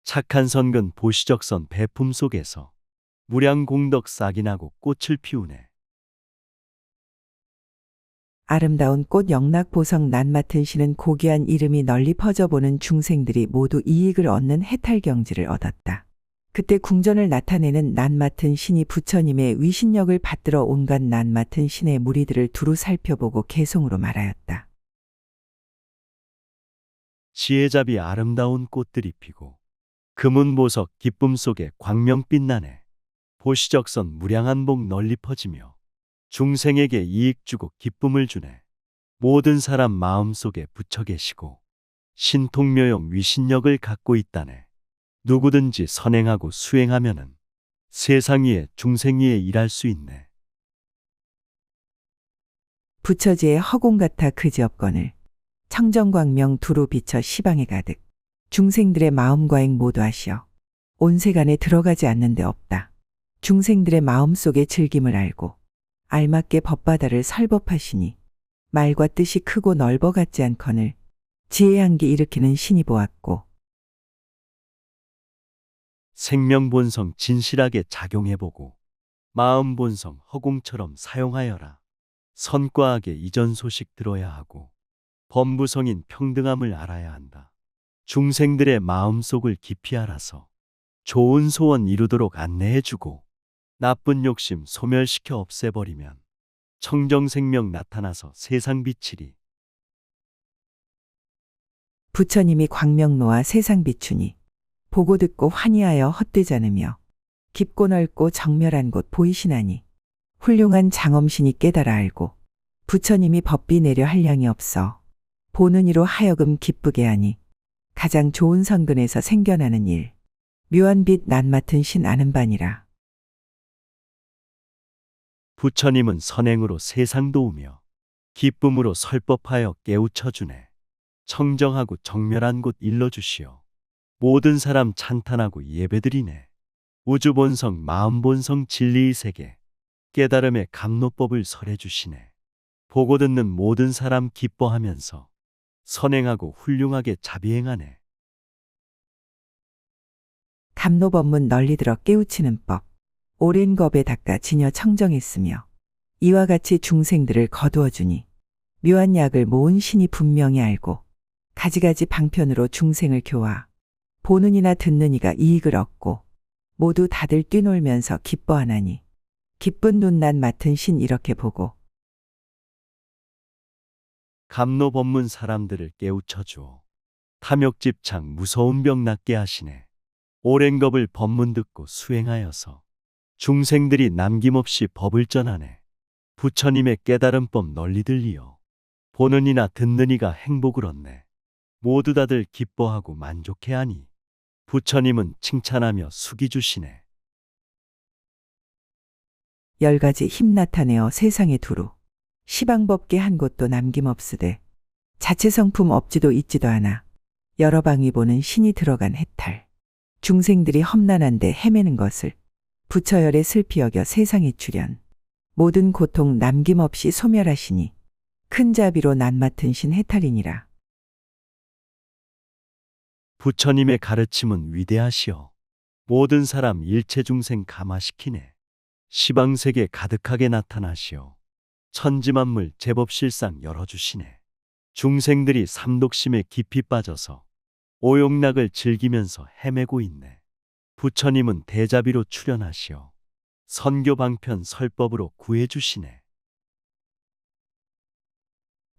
착한 선근 보시적선 배품 속에서 무량 공덕 싹이 나고 꽃을 피우네. 아름다운 꽃 영락 보석 낯 맡은 신은 고귀한 이름이 널리 퍼져보는 중생들이 모두 이익을 얻는 해탈 경지를 얻었다. 그때 궁전을 나타내는 낯 맡은 신이 부처님의 위신력을 받들어 온갖 낯 맡은 신의 무리들을 두루 살펴보고 개송으로 말하였다. 지혜잡이 아름다운 꽃들이 피고 금운보석 기쁨 속에 광명 빛나네. 보시적선 무량한 복 널리 퍼지며 중생에게 이익 주고 기쁨을 주네. 모든 사람 마음속에 부처 계시고 신통묘용 위신력을 갖고 있다네. 누구든지 선행하고 수행하면은 세상 위에 중생 위에 일할 수 있네. 부처지의 허공 같아 그지없거늘 청정광명 두루 비쳐 시방에 가득 중생들의 마음과행 모두 하시어 온 세간에 들어가지 않는 데 없다. 중생들의 마음속의 즐김을 알고 알맞게 법바다를 설법하시니 말과 뜻이 크고 넓어 같지 않거늘 지혜한기 일으키는 신이 보았고 생명본성 진실하게 작용해보고 마음본성 허공처럼 사용하여라. 선과하게 이전 소식 들어야 하고 범부성인 평등함을 알아야 한다. 중생들의 마음속을 깊이 알아서 좋은 소원 이루도록 안내해주고 나쁜 욕심 소멸시켜 없애버리면 청정생명 나타나서 세상 비치리. 부처님이 광명 놓아 세상 비추니 보고 듣고 환희하여 헛되지 않으며 깊고 넓고 정멸한 곳 보이시나니 훌륭한 장엄신이 깨달아 알고 부처님이 법비 내려 한량이 없어 보는 이로 하여금 기쁘게 하니 가장 좋은 선근에서 생겨나는 일 묘한 빛 낯 맡은 신 아는 바니라. 부처님은 선행으로 세상 도우며 기쁨으로 설법하여 깨우쳐주네. 청정하고 정멸한 곳 일러주시어 모든 사람 찬탄하고 예배드리네. 우주본성 마음본성 진리의 세계 깨달음의 감노법을 설해주시네. 보고 듣는 모든 사람 기뻐하면서 선행하고 훌륭하게 자비행하네. 감노법문 널리 들어 깨우치는 법 오랜 겁에 닦아 지녀 청정했으며 이와 같이 중생들을 거두어주니 묘한 약을 모은 신이 분명히 알고 가지가지 방편으로 중생을 교화 보는 이나 듣는 이가 이익을 얻고 모두 다들 뛰놀면서 기뻐하나니 기쁜 눈 낯 맡은 신 이렇게 보고 감로 법문 사람들을 깨우쳐 주어 탐욕집착 무서운 병 낫게 하시네. 오랜 겁을 법문 듣고 수행하여서 중생들이 남김없이 법을 전하네. 부처님의 깨달은 법 널리 들리어 보는 이나 듣는 이가 행복을 얻네. 모두 다들 기뻐하고 만족해하니 부처님은 칭찬하며 숙이 주시네. 10가지 힘 나타내어 세상에 두루. 시방법계 한 곳도 남김없으되 자체 성품 없지도 있지도 않아. 여러 방위 보는 신이 들어간 해탈. 중생들이 험난한데 헤매는 것을 부처열에 슬피 여겨 세상에 출현. 모든 고통 남김없이 소멸하시니 큰 자비로 낱맡은 신 해탈이니라. 부처님의 가르침은 위대하시어 모든 사람 일체 중생 감화시키네. 시방세계 가득하게 나타나시어 천지만물 제법실상 열어주시네. 중생들이 삼독심에 깊이 빠져서 오욕락을 즐기면서 헤매고 있네. 부처님은 대자비로 출현하시어 선교 방편 설법으로 구해주시네.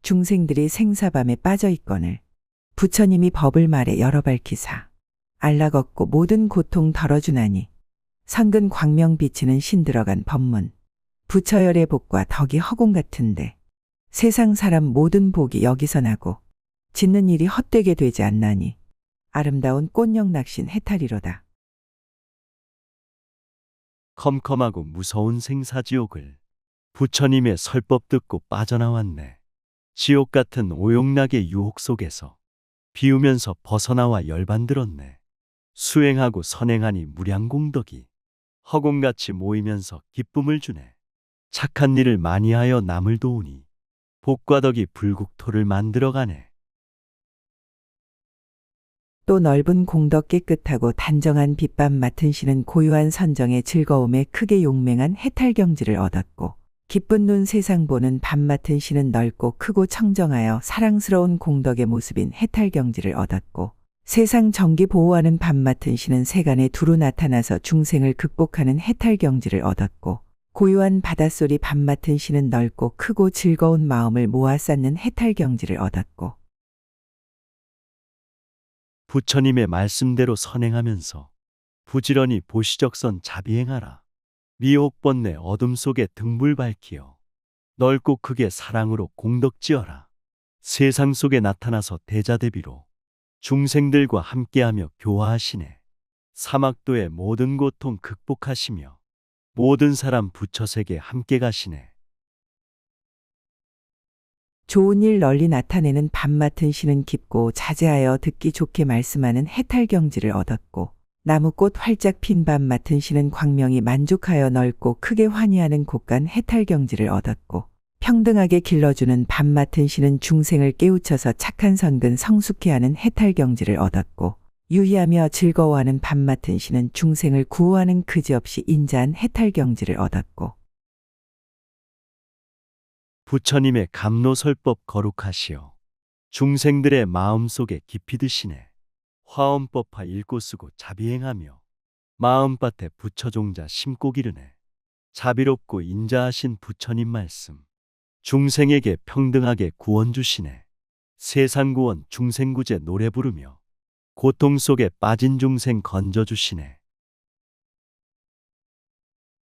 중생들이 생사밤에 빠져 있거늘 부처님이 법을 말해 열어 밝히사 알락 얻고 모든 고통 덜어주나니 선근 광명 비치는 신 들어간 법문. 부처열의 복과 덕이 허공 같은데 세상 사람 모든 복이 여기서 나고 짓는 일이 헛되게 되지 않나니 아름다운 꽃영 낙신 해탈이로다. 컴컴하고 무서운 생사지옥을 부처님의 설법 듣고 빠져나왔네. 지옥 같은 오욕락의 유혹 속에서 비우면서 벗어나와 열반들었네. 수행하고 선행하니 무량공덕이 허공같이 모이면서 기쁨을 주네. 착한 일을 많이 하여 남을 도우니 복과 덕이 불국토를 만들어가네. 또 넓은 공덕 깨끗하고 단정한 빛밤 맡은 신은 고유한 선정의 즐거움에 크게 용맹한 해탈경지를 얻었고 기쁜 눈 세상 보는 밤 맡은 신은 넓고 크고 청정하여 사랑스러운 공덕의 모습인 해탈경지를 얻었고 세상 정기 보호하는 밤 맡은 신은 세간에 두루 나타나서 중생을 극복하는 해탈경지를 얻었고 고유한 바닷소리 밤 맡은 신은 넓고 크고 즐거운 마음을 모아 쌓는 해탈경지를 얻었고 부처님의 말씀대로 선행하면서 부지런히 보시적선 자비행하라. 미혹번뇌 어둠 속에 등불 밝히어 넓고 크게 사랑으로 공덕지어라. 세상 속에 나타나서 대자대비로 중생들과 함께하며 교화하시네. 사막도의 모든 고통 극복하시며 모든 사람 부처세계 함께 가시네. 좋은 일 널리 나타내는 밤 맡은 신은 깊고 자제하여 듣기 좋게 말씀하는 해탈경지를 얻었고 나무꽃 활짝 핀 밤 맡은 신은 광명이 만족하여 넓고 크게 환희하는 곳간 해탈경지를 얻었고 평등하게 길러주는 밤 맡은 신은 중생을 깨우쳐서 착한 선근 성숙해 하는 해탈경지를 얻었고 유희하며 즐거워하는 밤 맡은 신은 중생을 구호하는 그지없이 인자한 해탈경지를 얻었고 부처님의 감로설법 거룩하시어 중생들의 마음속에 깊이 드시네. 화엄법화 읽고 쓰고 자비행하며 마음밭에 부처종자 심고 기르네. 자비롭고 인자하신 부처님 말씀 중생에게 평등하게 구원 주시네. 세상 구원 중생구제 노래 부르며 고통 속에 빠진 중생 건져 주시네.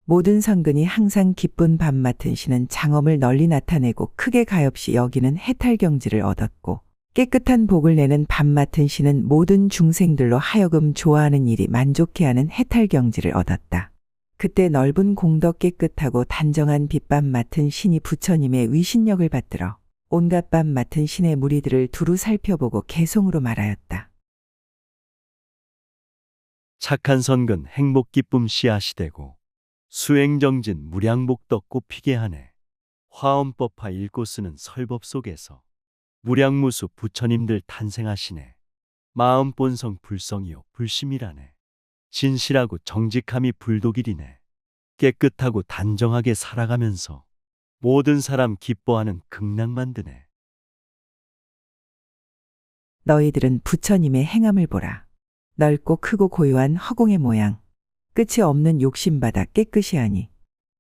모든 성근이 항상 기쁜 밤 맡은 신은 장엄을 널리 나타내고 크게 가엾이 여기는 해탈경지를 얻었고 깨끗한 복을 내는 밤 맡은 신은 모든 중생들로 하여금 좋아하는 일이 만족해하는 해탈경지를 얻었다. 그때 넓은 공덕 깨끗하고 단정한 빛밤 맡은 신이 부처님의 위신력을 받들어 온갖 밤 맡은 신의 무리들을 두루 살펴보고 개송으로 말하였다. 착한 선근 행복 기쁨 씨앗이 되고 수행정진 무량복덕 꽃피게 하네. 화엄법화 읽고 쓰는 설법 속에서 무량무수 부처님들 탄생하시네. 마음 본성 불성이요 불심이라네. 진실하고 정직함이 불독일이네. 깨끗하고 단정하게 살아가면서 모든 사람 기뻐하는 극락 만드네. 너희들은 부처님의 행함을 보라. 넓고 크고 고요한 허공의 모양. 끝이 없는 욕심바다 깨끗이 하니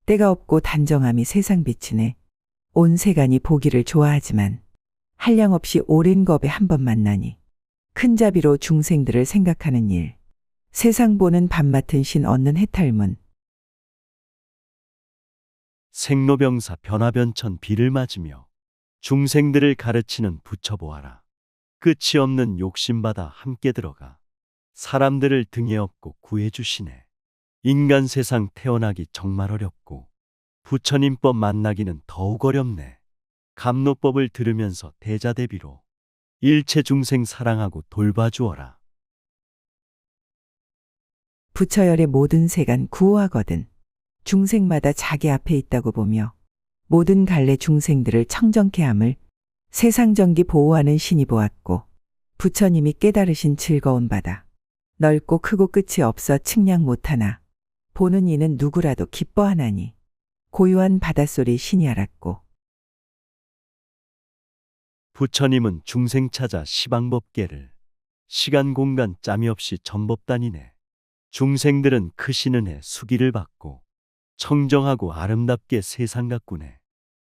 때가 없고 단정함이 세상 비치네. 온 세간이 보기를 좋아하지만 한량없이 오랜 겁에 한 번 만나니 큰 자비로 중생들을 생각하는 일. 세상 보는 밤 맡은 신 얻는 해탈문. 생로병사 변화변천 비를 맞으며 중생들을 가르치는 부처 보아라. 끝이 없는 욕심받아 함께 들어가 사람들을 등에 업고 구해주시네. 인간 세상 태어나기 정말 어렵고 부처님법 만나기는 더욱 어렵네. 감로법을 들으면서 대자대비로 일체 중생 사랑하고 돌봐주어라. 부처열의 모든 세간 구호하거든. 중생마다 자기 앞에 있다고 보며 모든 갈래 중생들을 청정케 함을 세상전기 보호하는 신이 보았고 부처님이 깨달으신 즐거운 바다. 넓고 크고 끝이 없어 측량 못하나 보는 이는 누구라도 기뻐하나니 고요한 바닷소리 신이 알았고 부처님은 중생 찾아 시방법계를 시간 공간 짬이 없이 전법다니네. 중생들은 크신 은혜 수기를 받고 청정하고 아름답게 세상 가꾸네.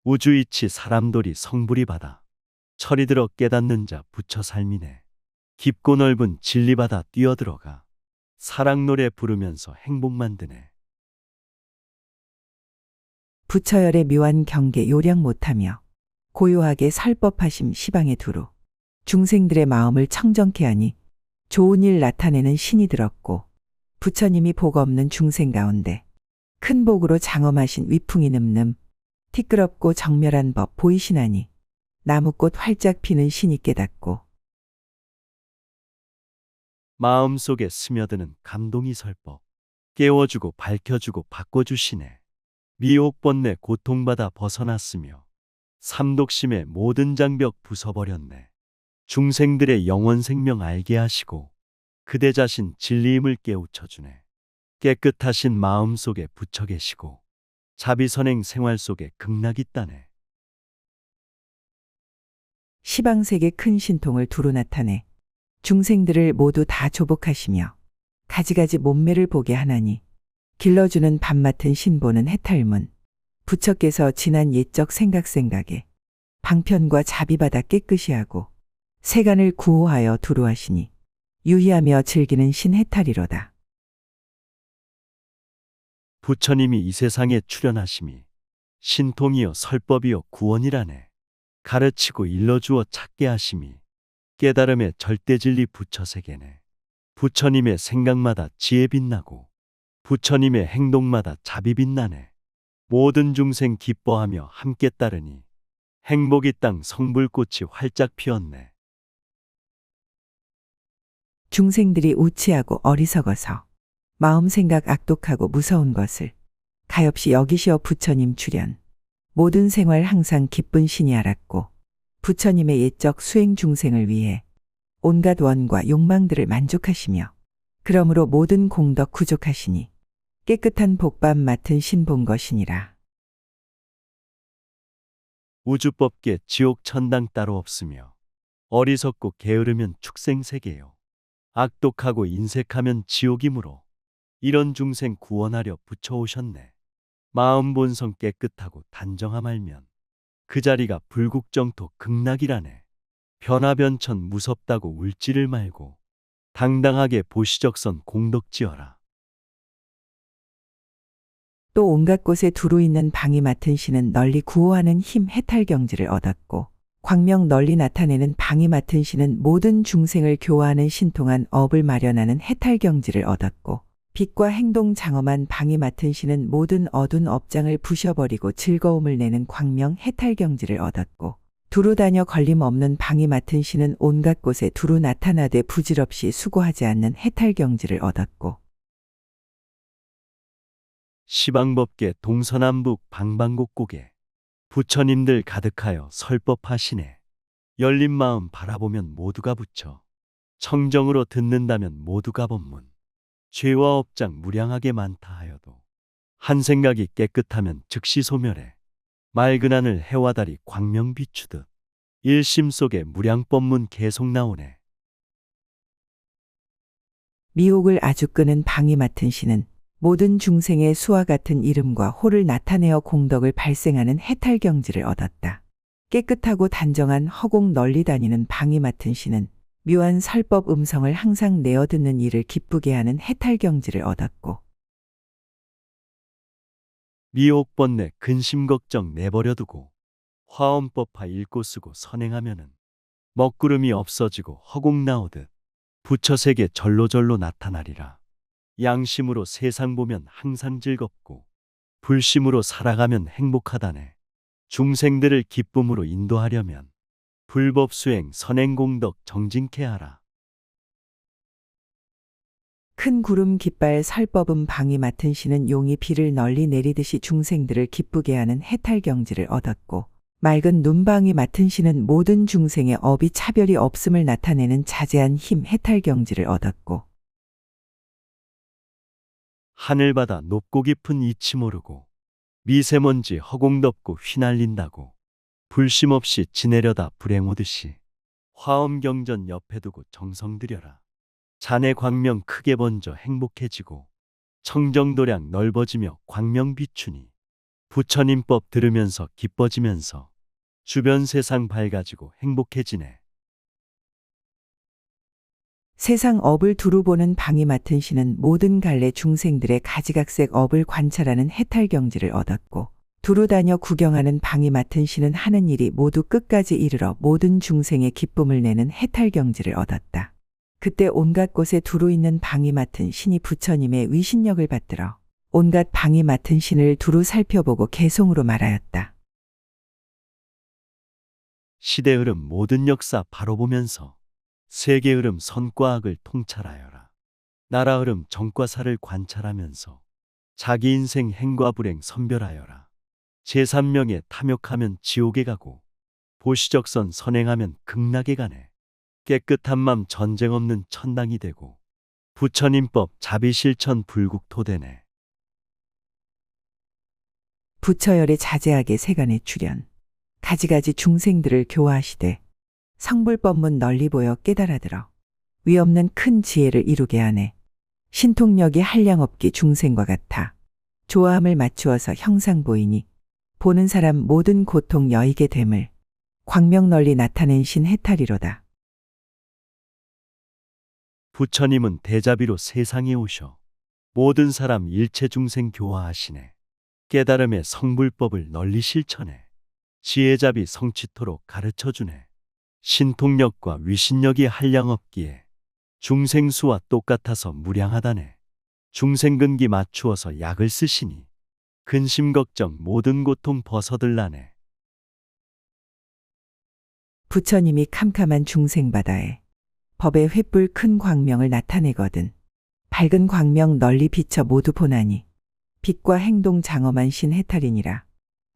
우주이치 사람돌이 성불이 받아 철이 들어 깨닫는 자 부처 삶이네. 깊고 넓은 진리바다 뛰어들어가 사랑 노래 부르면서 행복 만드네. 부처열의 묘한 경계 요량 못하며 고요하게 설법하심 시방에 두루 중생들의 마음을 청정케 하니 좋은 일 나타내는 신이 들었고 부처님이 복 없는 중생 가운데 큰 복으로 장엄하신 위풍이 늠름 티끌없고 정멸한 법 보이시나니 나무꽃 활짝 피는 신이 깨닫고 마음속에 스며드는 감동이 설법 깨워주고 밝혀주고 바꿔주시네. 미혹 번뇌 고통받아 벗어났으며 삼독심의 모든 장벽 부숴버렸네. 중생들의 영원 생명 알게 하시고 그대 자신 진리임을 깨우쳐주네. 깨끗하신 마음 속에 부처 계시고 자비선행 생활 속에 극락이 있다네. 시방세계 큰 신통을 두루 나타내 중생들을 모두 다 조복하시며 가지가지 몸매를 보게 하나니 길러주는 밤 맡은 신보는 해탈문. 부처께서 지난 옛적 생각에 방편과 자비받아 깨끗이 하고 세간을 구호하여 두루 하시니 유희하며 즐기는 신해탈이로다. 부처님이 이 세상에 출현하심이 신통이요 설법이요 구원이라네. 가르치고 일러주어 찾게 하심이 깨달음의 절대진리 부처세계네. 부처님의 생각마다 지혜 빛나고 부처님의 행동마다 자비 빛나네. 모든 중생 기뻐하며 함께 따르니 행복이 땅 성불꽃이 활짝 피었네. 중생들이 우치하고 어리석어서 마음 생각 악독하고 무서운 것을 가엾이 여기시어 부처님 출현. 모든 생활 항상 기쁜 신이 알았고 부처님의 옛적 수행 중생을 위해 온갖 원과 욕망들을 만족하시며 그러므로 모든 공덕 구족하시니 깨끗한 복밥 맡은 신 본 것이니라. 우주법계 지옥 천당 따로 없으며 어리석고 게으르면 축생세계요. 악독하고 인색하면 지옥이므로 이런 중생 구원하려 부처오셨네. 마음 본성 깨끗하고 단정함 알면 그 자리가 불국정토 극락이라네. 변화변천 무섭다고 울지를 말고 당당하게 보시적선 공덕지어라. 또 온갖 곳에 두루 있는 방이 맡은 신은 널리 구호하는 힘 해탈경지를 얻었고 광명 널리 나타내는 방이 맡은 신은 모든 중생을 교화하는 신통한 업을 마련하는 해탈경지를 얻었고 빛과 행동 장엄한 방이 맡은 신은 모든 어두운 업장을 부셔버리고 즐거움을 내는 광명 해탈경지를 얻었고 두루 다녀 걸림 없는 방이 맡은 신은 온갖 곳에 두루 나타나되 부질없이 수고하지 않는 해탈경지를 얻었고 시방법계 동서남북 방방곡곡에 부처님들 가득하여 설법하시네. 열린 마음 바라보면 모두가 부처, 청정으로 듣는다면 모두가 법문. 죄와 업장 무량하게 많다 하여도 한 생각이 깨끗하면 즉시 소멸해. 맑은 하늘 해와 달이 광명 비추듯 일심 속에 무량법문 계속 나오네. 미혹을 아주 끄는 방이 맡은 신은 모든 중생의 수와 같은 이름과 호를 나타내어 공덕을 발생하는 해탈경지를 얻었다. 깨끗하고 단정한 허공 널리 다니는 방이 맡은 신은 묘한 설법 음성을 항상 내어듣는 이를 기쁘게 하는 해탈경지를 얻었고, 미혹번뇌 근심 걱정 내버려두고 화엄법화 읽고 쓰고 선행하면은 먹구름이 없어지고 허공 나오듯 부처세계 절로절로 나타나리라. 양심으로 세상 보면 항상 즐겁고 불심으로 살아가면 행복하다네. 중생들을 기쁨으로 인도하려면 불법수행 선행공덕 정진케 하라. 큰 구름 깃발 설법음 방이 맡은 신은 용이 비를 널리 내리듯이 중생들을 기쁘게 하는 해탈경지를 얻었고, 맑은 눈방이 맡은 신은 모든 중생의 업이 차별이 없음을 나타내는 자제한 힘 해탈경지를 얻었고, 하늘바다 높고 깊은 이치 모르고 미세먼지 허공 덮고 휘날린다고 불심 없이 지내려다 불행 오듯이 화엄경전 옆에 두고 정성 들여라. 자네 광명 크게 번져 행복해지고 청정도량 넓어지며 광명 비추니 부처님법 들으면서 기뻐지면서 주변 세상 밝아지고 행복해지네. 세상 업을 두루 보는 방이 맡은 신은 모든 갈래 중생들의 가지각색 업을 관찰하는 해탈경지를 얻었고, 두루 다녀 구경하는 방이 맡은 신은 하는 일이 모두 끝까지 이르러 모든 중생의 기쁨을 내는 해탈경지를 얻었다. 그때 온갖 곳에 두루 있는 방이 맡은 신이 부처님의 위신력을 받들어 온갖 방이 맡은 신을 두루 살펴보고 개송으로 말하였다. 시대 흐름 모든 역사 바로 보면서 세계 흐름 선과 악을 통찰하여라. 나라 흐름 정과 사를 관찰하면서 자기 인생 행과 불행 선별하여라. 제3명에 탐욕하면 지옥에 가고 보시적선 선행하면 극락에 가네. 깨끗한 맘 전쟁 없는 천당이 되고 부처님법 자비실천 불국토되네. 부처열의 자제하게 세간에 출현. 가지가지 중생들을 교화하시되 성불법문 널리 보여 깨달아들어 위없는 큰 지혜를 이루게 하네. 신통력이 한량없기 중생과 같아 조화함을 맞추어서 형상 보이니 보는 사람 모든 고통 여이게 됨을 광명 널리 나타낸 신 해탈이로다. 부처님은 대자비로 세상에 오셔 모든 사람 일체 중생 교화하시네. 깨달음의 성불법을 널리 실천해 지혜자비 성취토록 가르쳐주네. 신통력과 위신력이 한량없기에 중생수와 똑같아서 무량하다네. 중생근기 맞추어서 약을 쓰시니 근심 걱정 모든 고통 벗어들라네. 부처님이 캄캄한 중생바다에 법의 횃불 큰 광명을 나타내거든 밝은 광명 널리 비쳐 모두 보나니 빛과 행동 장엄한 신 해탈이니라.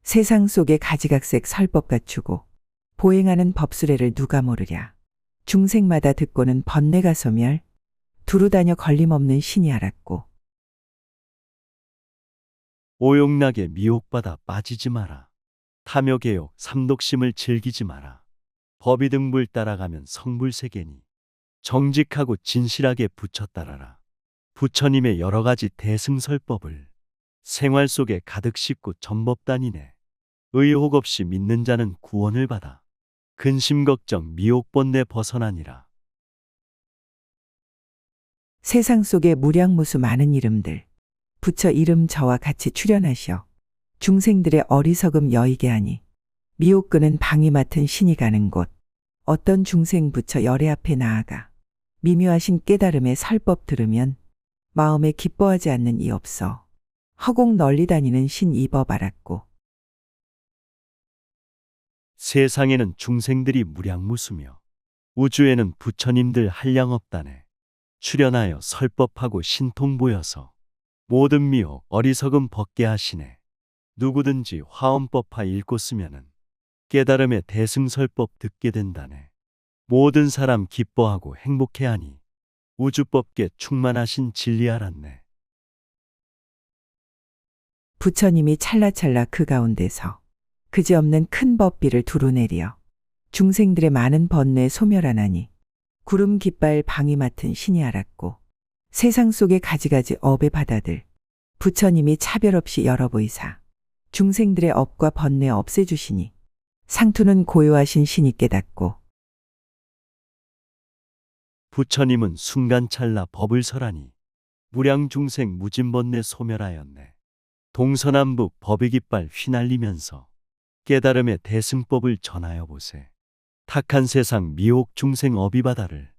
세상 속에 가지각색 설법 갖추고 보행하는 법수례를 누가 모르랴. 중생마다 듣고는 번뇌가 소멸 두루 다녀 걸림없는 신이 알았고, 오용락에 미혹받아 빠지지 마라. 탐욕애욕 삼독심을 즐기지 마라. 법이등불 따라가면 성불세계니 정직하고 진실하게 부처 따라라. 부처님의 여러 가지 대승설법을 생활 속에 가득 싣고 전법다니네. 의혹 없이 믿는 자는 구원을 받아 근심 걱정 미혹번뇌 벗어나니라. 세상 속에 무량무수 많은 이름들 부처 이름 저와 같이 출현하시어 중생들의 어리석음 여이게 하니 미혹 끄는 방이 맡은 신이 가는 곳 어떤 중생 부처 열애 앞에 나아가 미묘하신 깨달음의 설법 들으면 마음에 기뻐하지 않는 이 없어 허공 널리 다니는 신 이 법 알았고, 세상에는 중생들이 무량무수며 우주에는 부처님들 한량없다네. 출현하여 설법하고 신통 보여서 모든 미혹 어리석음 벗게 하시네. 누구든지 화엄법화 읽고 쓰면은 깨달음의 대승설법 듣게 된다네. 모든 사람 기뻐하고 행복해하니 우주법계 충만하신 진리 알았네. 부처님이 찰나찰나 그 가운데서 그지없는 큰 법비를 두루 내리어 중생들의 많은 번뇌 소멸하나니 구름 깃발 방이 맡은 신이 알았고, 세상 속의 가지가지 업의 바다들 부처님이 차별 없이 열어 보이사 중생들의 업과 번뇌 없애주시니 상투는 고요하신 신이 깨닫고 부처님은 순간찰나 법을 설하니 무량중생 무진번뇌 소멸하였네. 동서남북 법의 깃발 휘날리면서 깨달음의 대승법을 전하여 보세. 탁한 세상 미혹 중생 어비바다를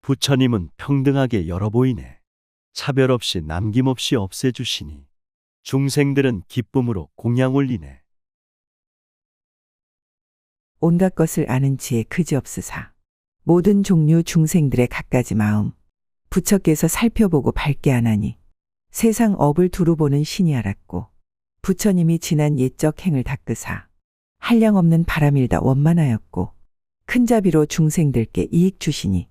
부처님은 평등하게 열어보이네. 차별 없이 남김없이 없애주시니 중생들은 기쁨으로 공양 올리네. 온갖 것을 아는 지혜 그지없으사 모든 종류 중생들의 갖가지 마음 부처께서 살펴보고 밝게 하나니 세상 업을 두루 보는 신이 알았고 부처님이 지난 옛적 행을 닦으사 한량없는 바람일다 원만하였고 큰 자비로 중생들께 이익 주시니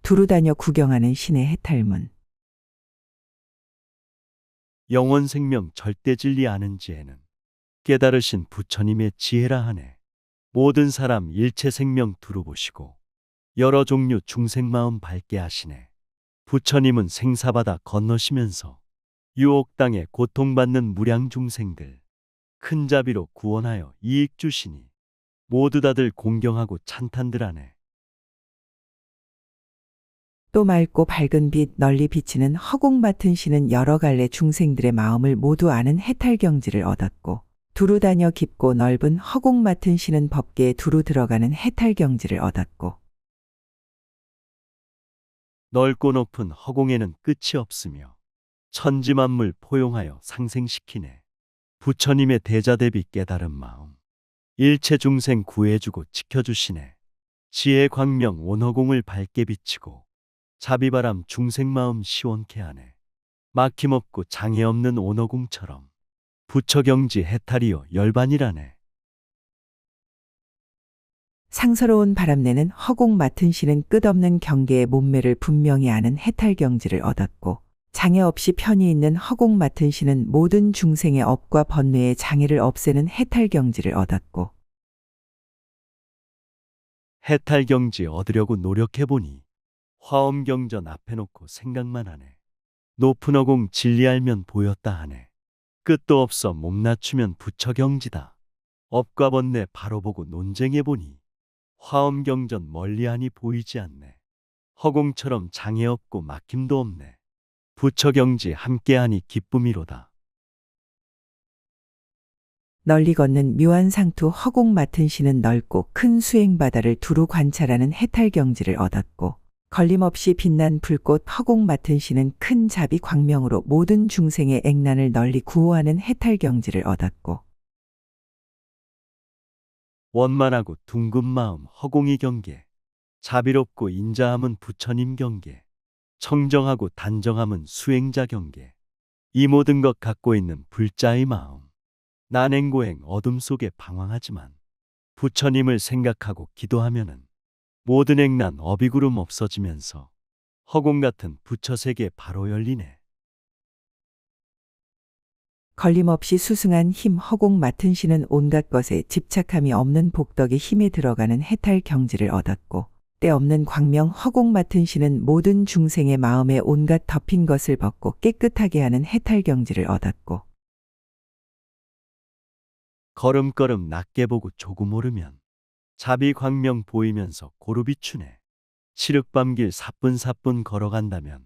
두루 다녀 구경하는 신의 해탈문. 영원 생명 절대 진리 아는 지혜는 깨달으신 부처님의 지혜라 하네. 모든 사람 일체 생명 두루 보시고 여러 종류 중생 마음 밝게 하시네. 부처님은 생사바다 건너시면서 유혹 땅에 고통받는 무량 중생들 큰 자비로 구원하여 이익 주시니 모두 다들 공경하고 찬탄들 하네. 또 맑고 밝은 빛 널리 비치는 허공 맡은 신은 여러 갈래 중생들의 마음을 모두 아는 해탈경지를 얻었고 두루 다녀 깊고 넓은 허공 맡은 신은 법계에 두루 들어가는 해탈경지를 얻었고 넓고 높은 허공에는 끝이 없으며 천지만물 포용하여 상생시키네. 부처님의 대자대비 깨달은 마음 일체 중생 구해주고 지켜주시네. 지혜 광명 온허공을 밝게 비치고 자비바람 중생 마음 시원케 하네. 막힘없고 장애 없는 온허공처럼 부처경지 해탈이요 열반이라네. 상서로운 바람내는 허공 맡은 신은 끝없는 경계의 몸매를 분명히 아는 해탈경지를 얻었고 장애 없이 편히 있는 허공 맡은 신은 모든 중생의 업과 번뇌의 장애를 없애는 해탈경지를 얻었고 해탈경지 얻으려고 노력해보니 화엄경전 앞에 놓고 생각만 하네. 높은 허공 진리 알면 보였다 하네. 끝도 없어 몸 낮추면 부처경지다. 업과 번뇌 바로 보고 논쟁해보니 화엄경전 멀리하니 보이지 않네. 허공처럼 장애 없고 막힘도 없네. 부처경지 함께하니 기쁨이로다. 널리 걷는 묘한 상투 허공 맡은 신은 넓고 큰 수행바다를 두루 관찰하는 해탈경지를 얻었고 걸림없이 빛난 불꽃 허공 맡은 신은 큰 자비 광명으로 모든 중생의 액난을 널리 구호하는 해탈경지를 얻었고 원만하고 둥근 마음 허공이 경계, 자비롭고 인자함은 부처님 경계, 청정하고 단정함은 수행자 경계. 이 모든 것 갖고 있는 불자의 마음. 난행고행 어둠 속에 방황하지만 부처님을 생각하고 기도하면은 모든 액난 어비구름 없어지면서 허공 같은 부처 세계 바로 열리네. 걸림없이 수승한 힘 허공 맡은 신은 온갖 것에 집착함이 없는 복덕의 힘에 들어가는 해탈 경지를 얻었고 때없는 광명 허공 맡은 신은 모든 중생의 마음에 온갖 덮인 것을 벗고 깨끗하게 하는 해탈 경지를 얻었고 걸음걸음 낮게 보고 조금 오르면 자비 광명 보이면서 고루 비추네. 칠흑밤길 사뿐사뿐 걸어간다면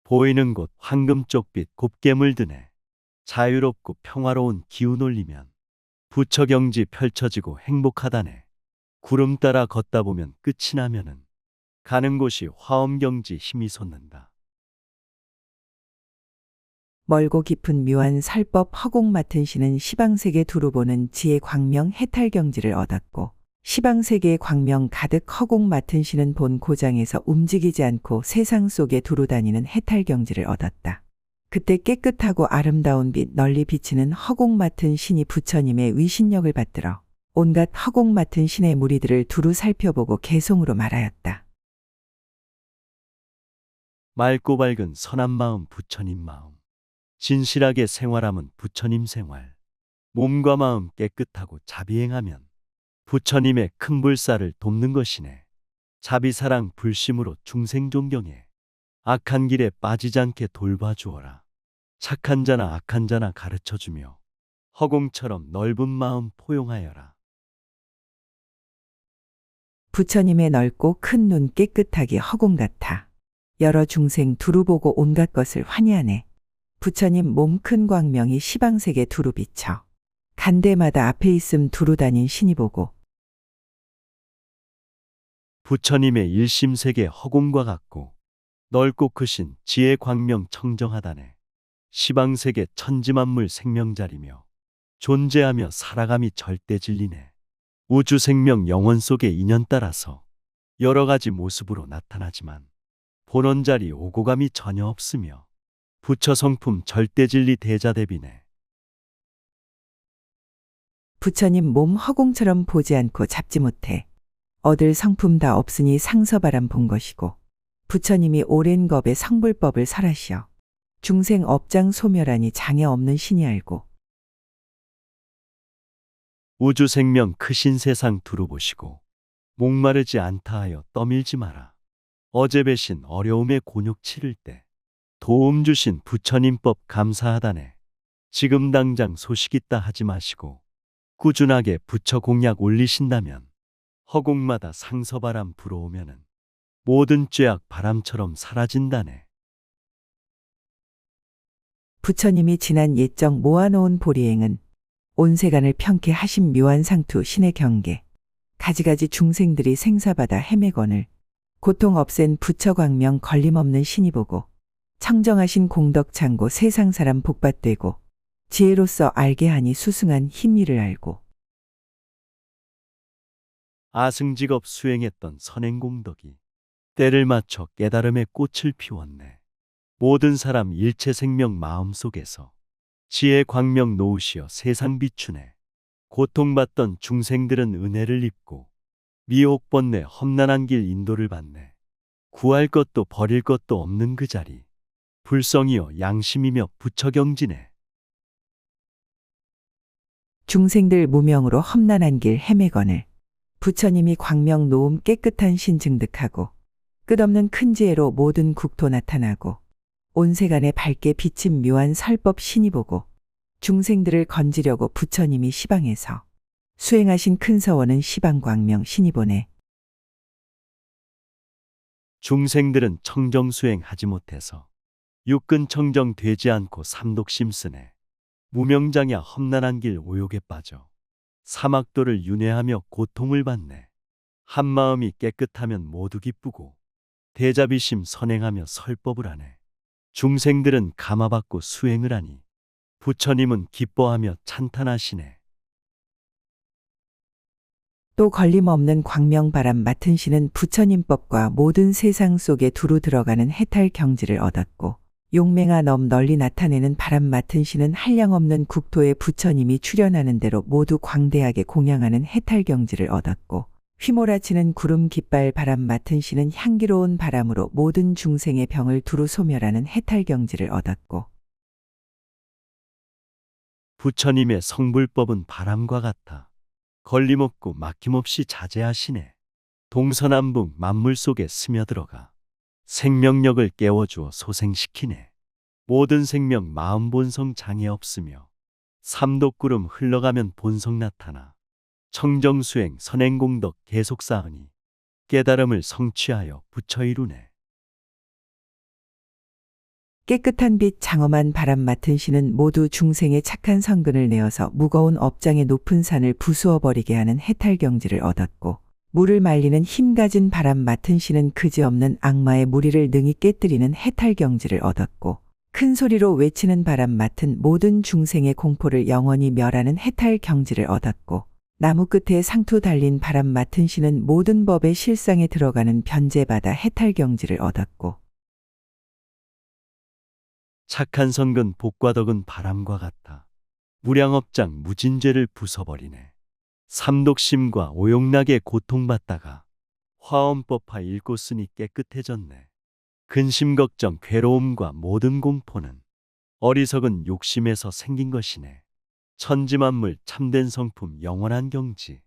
보이는 곳 황금 쪽빛 곱게 물드네. 자유롭고 평화로운 기운 올리면 부처경지 펼쳐지고 행복하다네. 구름 따라 걷다 보면 끝이 나면은 가는 곳이 화엄경지 힘이 솟는다. 멀고 깊은 묘한 설법 허공 맡은 신은 시방세계 두루 보는 지혜 광명 해탈 경지를 얻었고 시방세계의 광명 가득 허공 맡은 신은 본 고장에서 움직이지 않고 세상 속에 두루 다니는 해탈 경지를 얻었다. 그때 깨끗하고 아름다운 빛 널리 비치는 허공 맡은 신이 부처님의 위신력을 받들어 온갖 허공 맡은 신의 무리들을 두루 살펴보고 개송으로 말하였다. 맑고 밝은 선한 마음 부처님 마음. 진실하게 생활함은 부처님 생활. 몸과 마음 깨끗하고 자비행하면 부처님의 큰 불사를 돕는 것이네. 자비사랑 불심으로 중생 존경해. 악한 길에 빠지지 않게 돌봐주어라. 착한 자나 악한 자나 가르쳐주며 허공처럼 넓은 마음 포용하여라. 부처님의 넓고 큰 눈 깨끗하기 허공 같아. 여러 중생 두루 보고 온갖 것을 환희하네. 부처님 몸 큰 광명이 시방색에 두루 비쳐. 간대마다 앞에 있음 두루 다닌 신이 보고. 부처님의 일심세계 허공과 같고 넓고 크신 지혜 광명 청정하다네. 시방세계 천지만물 생명자리며 존재하며 살아감이 절대 진리네. 우주 생명 영원 속의 인연 따라서 여러 가지 모습으로 나타나지만 본원자리 오고감이 전혀 없으며 부처 성품 절대 진리 대자대비네. 부처님 몸 허공처럼 보지 않고 잡지 못해. 얻을 성품 다 없으니 상서바람 본 것이고. 부처님이 오랜 겁에 성불법을 설하시어. 중생 업장 소멸하니 장애 없는 신이 알고. 우주 생명 크신 세상 두루 보시고 목마르지 않다 하여 떠밀지 마라. 어제 배신 어려움에 곤욕 치를 때 도움 주신 부처님법 감사하다네. 지금 당장 소식 있다 하지 마시고 꾸준하게 부처 공약 올리신다면 허공마다 상서바람 불어오면은 모든 죄악 바람처럼 사라진다네. 부처님이 지난 옛적 모아놓은 보리행은 온 세간을 평케 하신 묘한 상투 신의 경계. 가지가지 중생들이 생사받아 헤매거늘 고통 없앤 부처 광명 걸림없는 신이 보고 청정하신 공덕 창고 세상 사람 복받되고 지혜로서 알게 하니 수승한 힘이를 알고. 아승직업 수행했던 선행공덕이 때를 맞춰 깨달음의 꽃을 피웠네. 모든 사람 일체 생명 마음속에서 지혜 광명 놓으시어 세상 비추네. 고통받던 중생들은 은혜를 입고 미혹 번뇌 험난한 길 인도를 받네. 구할 것도 버릴 것도 없는 그 자리 불성이여 양심이며 부처경지네. 중생들 무명으로 험난한 길 헤매거늘 부처님이 광명 노음 깨끗한 신 증득하고 끝없는 큰 지혜로 모든 국토 나타나고 온 세간에 밝게 비친 묘한 설법 신이 보고 중생들을 건지려고 부처님이 시방에서 수행하신 큰 서원은 시방광명 신이 보내. 중생들은 청정 수행하지 못해서 육근 청정 되지 않고 삼독심 쓰네. 무명장야 험난한 길 오욕에 빠져 사막도를 윤회하며 고통을 받네. 한마음이 깨끗하면 모두 기쁘고 대자비심 선행하며 설법을 하네. 중생들은 감화받고 수행을 하니 부처님은 기뻐하며 찬탄하시네. 또 걸림없는 광명바람 맡은 신은 부처님법과 모든 세상 속에 두루 들어가는 해탈 경지를 얻었고 용맹아 넘 널리 나타내는 바람 맡은 신은 한량없는 국토에 부처님이 출현하는 대로 모두 광대하게 공양하는 해탈 경지를 얻었고 휘몰아치는 구름 깃발 바람 맡은 신은 향기로운 바람으로 모든 중생의 병을 두루 소멸하는 해탈 경지를 얻었고 부처님의 성불법은 바람과 같아 걸림없고 막힘없이 자제하시네. 동서남북 만물 속에 스며들어가 생명력을 깨워주어 소생시키네. 모든 생명 마음 본성 장애 없으며 삼독구름 흘러가면 본성 나타나 청정수행 선행공덕 계속 쌓으니 깨달음을 성취하여 부처 이루네. 깨끗한 빛 장엄한 바람 맡은 신은 모두 중생의 착한 성근을 내어서 무거운 업장의 높은 산을 부수어 버리게 하는 해탈 경지를 얻었고 물을 말리는 힘 가진 바람 맡은 신은 그지없는 악마의 무리를 능히 깨뜨리는 해탈 경지를 얻었고 큰 소리로 외치는 바람 맡은 모든 중생의 공포를 영원히 멸하는 해탈 경지를 얻었고 나무 끝에 상투 달린 바람 맡은 신은 모든 법의 실상에 들어가는 변제바다 해탈 경지를 얻었고 착한 성근 복과 덕은 바람과 같아 무량업장 무진죄를 부숴버리네. 삼독심과 오용락에 고통받다가 화엄법화 읽고 쓰니 깨끗해졌네. 근심 걱정 괴로움과 모든 공포는 어리석은 욕심에서 생긴 것이네. 천지만물 참된 성품 영원한 경지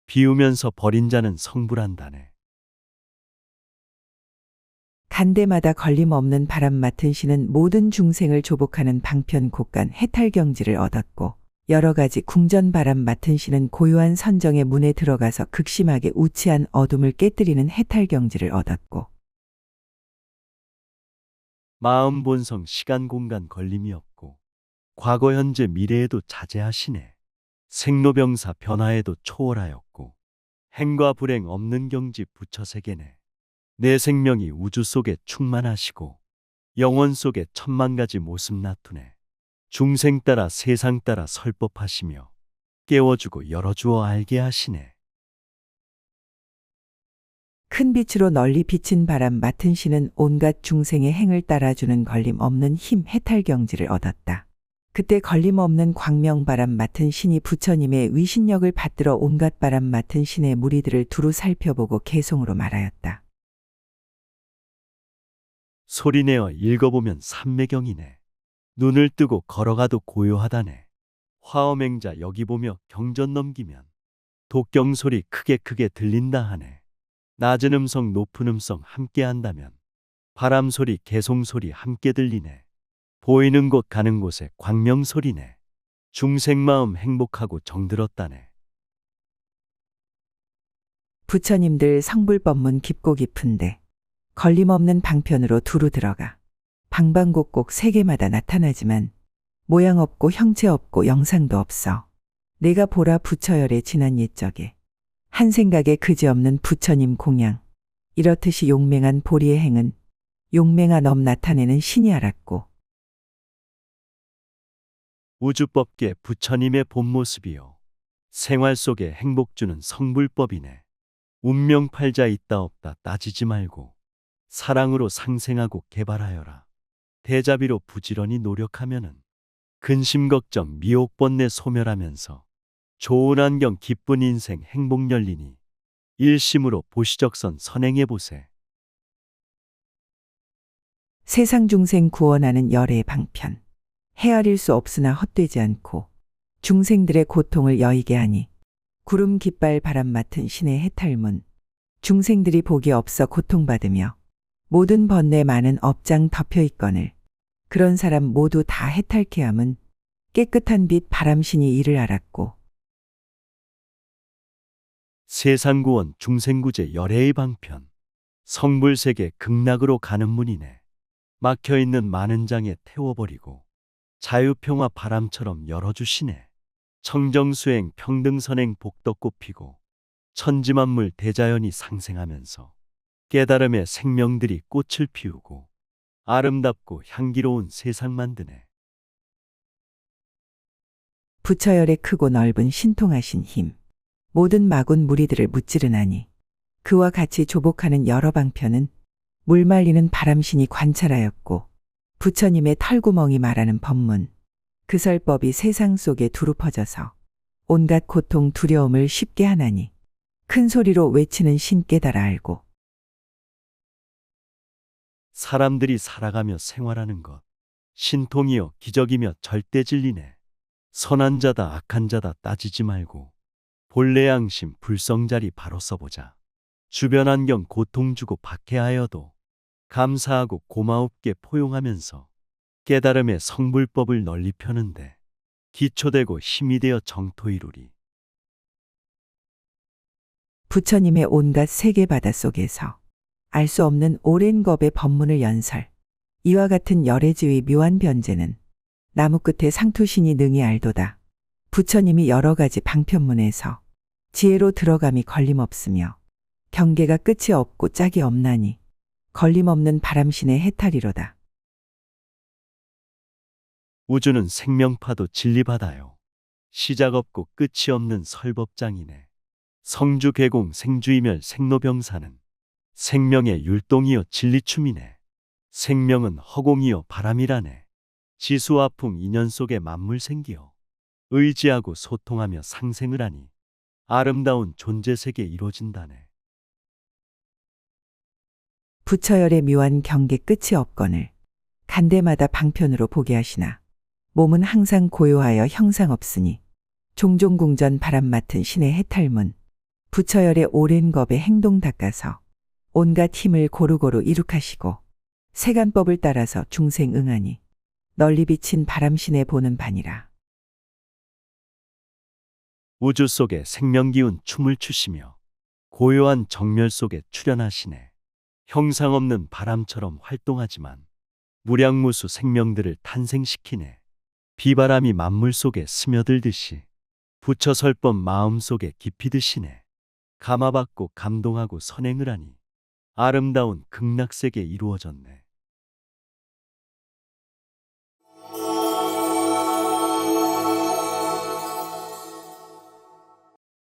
비우면서 버린 자는 성불한다네. 간대마다 걸림없는 바람 맡은 신은 모든 중생을 조복하는 방편 곳간 해탈 경지를 얻었고 여러 가지 궁전바람 맡은 신은 고요한 선정의 문에 들어가서 극심하게 우치한 어둠을 깨뜨리는 해탈경지를 얻었고 마음 본성 시간 공간 걸림이 없고 과거 현재 미래에도 자제하시네. 생로병사 변화에도 초월하였고 행과 불행 없는 경지 부처세계네. 내 생명이 우주 속에 충만하시고 영원 속에 천만 가지 모습 나투네. 중생 따라 세상 따라 설법하시며 깨워주고 열어주어 알게 하시네. 큰 빛으로 널리 비친 바람 맡은 신은 온갖 중생의 행을 따라주는 걸림없는 힘 해탈경지를 얻었다. 그때 걸림없는 광명바람 맡은 신이 부처님의 위신력을 받들어 온갖 바람 맡은 신의 무리들을 두루 살펴보고 개송으로 말하였다. 소리내어 읽어보면 삼매경이네. 눈을 뜨고 걸어가도 고요하다네. 화엄행자 여기 보며 경전 넘기면 독경 소리 크게 크게 들린다 하네. 낮은 음성 높은 음성 함께 한다면 바람 소리 개송 소리 함께 들리네. 보이는 곳 가는 곳에 광명 소리네. 중생 마음 행복하고 정들었다네. 부처님들 성불법문 깊고 깊은데 걸림없는 방편으로 두루 들어가 방방곡곡 세계마다 나타나지만 모양 없고 형체 없고 영상도 없어. 내가 보라 부처열의 지난 옛적에 한 생각에 그지없는 부처님 공양 이렇듯이 용맹한 보리의 행은 용맹한 업 나타내는 신이 알았고 우주법계 부처님의 본 모습이요. 생활 속에 행복 주는 성불법이네. 운명팔자 있다 없다 따지지 말고 사랑으로 상생하고 개발하여라. 대자비로 부지런히 노력하면은 근심 걱정 미혹 번뇌 소멸하면서 좋은 안경 기쁜 인생 행복 열리니 일심으로 보시적선 선행해 보세. 세상 중생 구원하는 열의 방편 헤아릴 수 없으나 헛되지 않고 중생들의 고통을 여의게 하니 구름 깃발 바람 맡은 신의 해탈문 중생들이 복이 없어 고통받으며 모든 번뇌 많은 업장 덮여 있거늘 그런 사람 모두 다 해탈케 함은 깨끗한 빛 바람신이 이를 알았고 세상구원 중생구제 열애의 방편 성불세계 극락으로 가는 문이네. 막혀있는 많은 장에 태워버리고 자유평화 바람처럼 열어주시네. 청정수행 평등선행 복덕꽃 피고 천지만물 대자연이 상생하면서 깨달음의 생명들이 꽃을 피우고 아름답고 향기로운 세상 만드네. 부처열의 크고 넓은 신통하신 힘 모든 마군 무리들을 무찌르나니 그와 같이 조복하는 여러 방편은 물 말리는 바람신이 관찰하였고 부처님의 털구멍이 말하는 법문 그 설법이 세상 속에 두루 퍼져서 온갖 고통 두려움을 쉽게 하나니 큰 소리로 외치는 신 깨달아 알고 사람들이 살아가며 생활하는 것 신통이여 기적이며 절대 진리네. 선한 자다 악한 자다 따지지 말고 본래 양심 불성자리 바로 써보자. 주변 환경 고통 주고 박해하여도 감사하고 고마웁게 포용하면서 깨달음의 성불법을 널리 펴는데 기초되고 힘이 되어 정토 이루리. 부처님의 온갖 세계 바다 속에서 알 수 없는 오랜 겁의 법문을 연설. 이와 같은 열애지의 묘한 변제는 나무 끝에 상투신이 능히 알도다. 부처님이 여러 가지 방편문에서 지혜로 들어감이 걸림없으며 경계가 끝이 없고 짝이 없나니 걸림없는 바람신의 해탈이로다. 우주는 생명파도 진리바다요. 시작 없고 끝이 없는 설법장이네. 성주 개공 생주이멸 생로병사는 생명의 율동이요 진리춤이네. 생명은 허공이요 바람이라네. 지수와풍 인연 속에 만물 생기어 의지하고 소통하며 상생을 하니 아름다운 존재세계 이루어진다네. 부처열의 묘한 경계 끝이 없거늘 간대마다 방편으로 보게 하시나 몸은 항상 고요하여 형상 없으니 종종 궁전 바람 맡은 신의 해탈문 부처열의 오랜 겁에 행동 닦아서 온갖 힘을 고루고루 이룩하시고 세간법을 따라서 중생 응하니 널리 비친 바람신에 보는 바니라. 우주 속에 생명 기운 춤을 추시며 고요한 정멸 속에 출현하시네. 형상 없는 바람처럼 활동하지만 무량무수 생명들을 탄생시키네. 비바람이 만물 속에 스며들듯이 부처 설법 마음 속에 깊이 드시네. 감화받고 감동하고 선행을 하니 아름다운 극락세계 이루어졌네.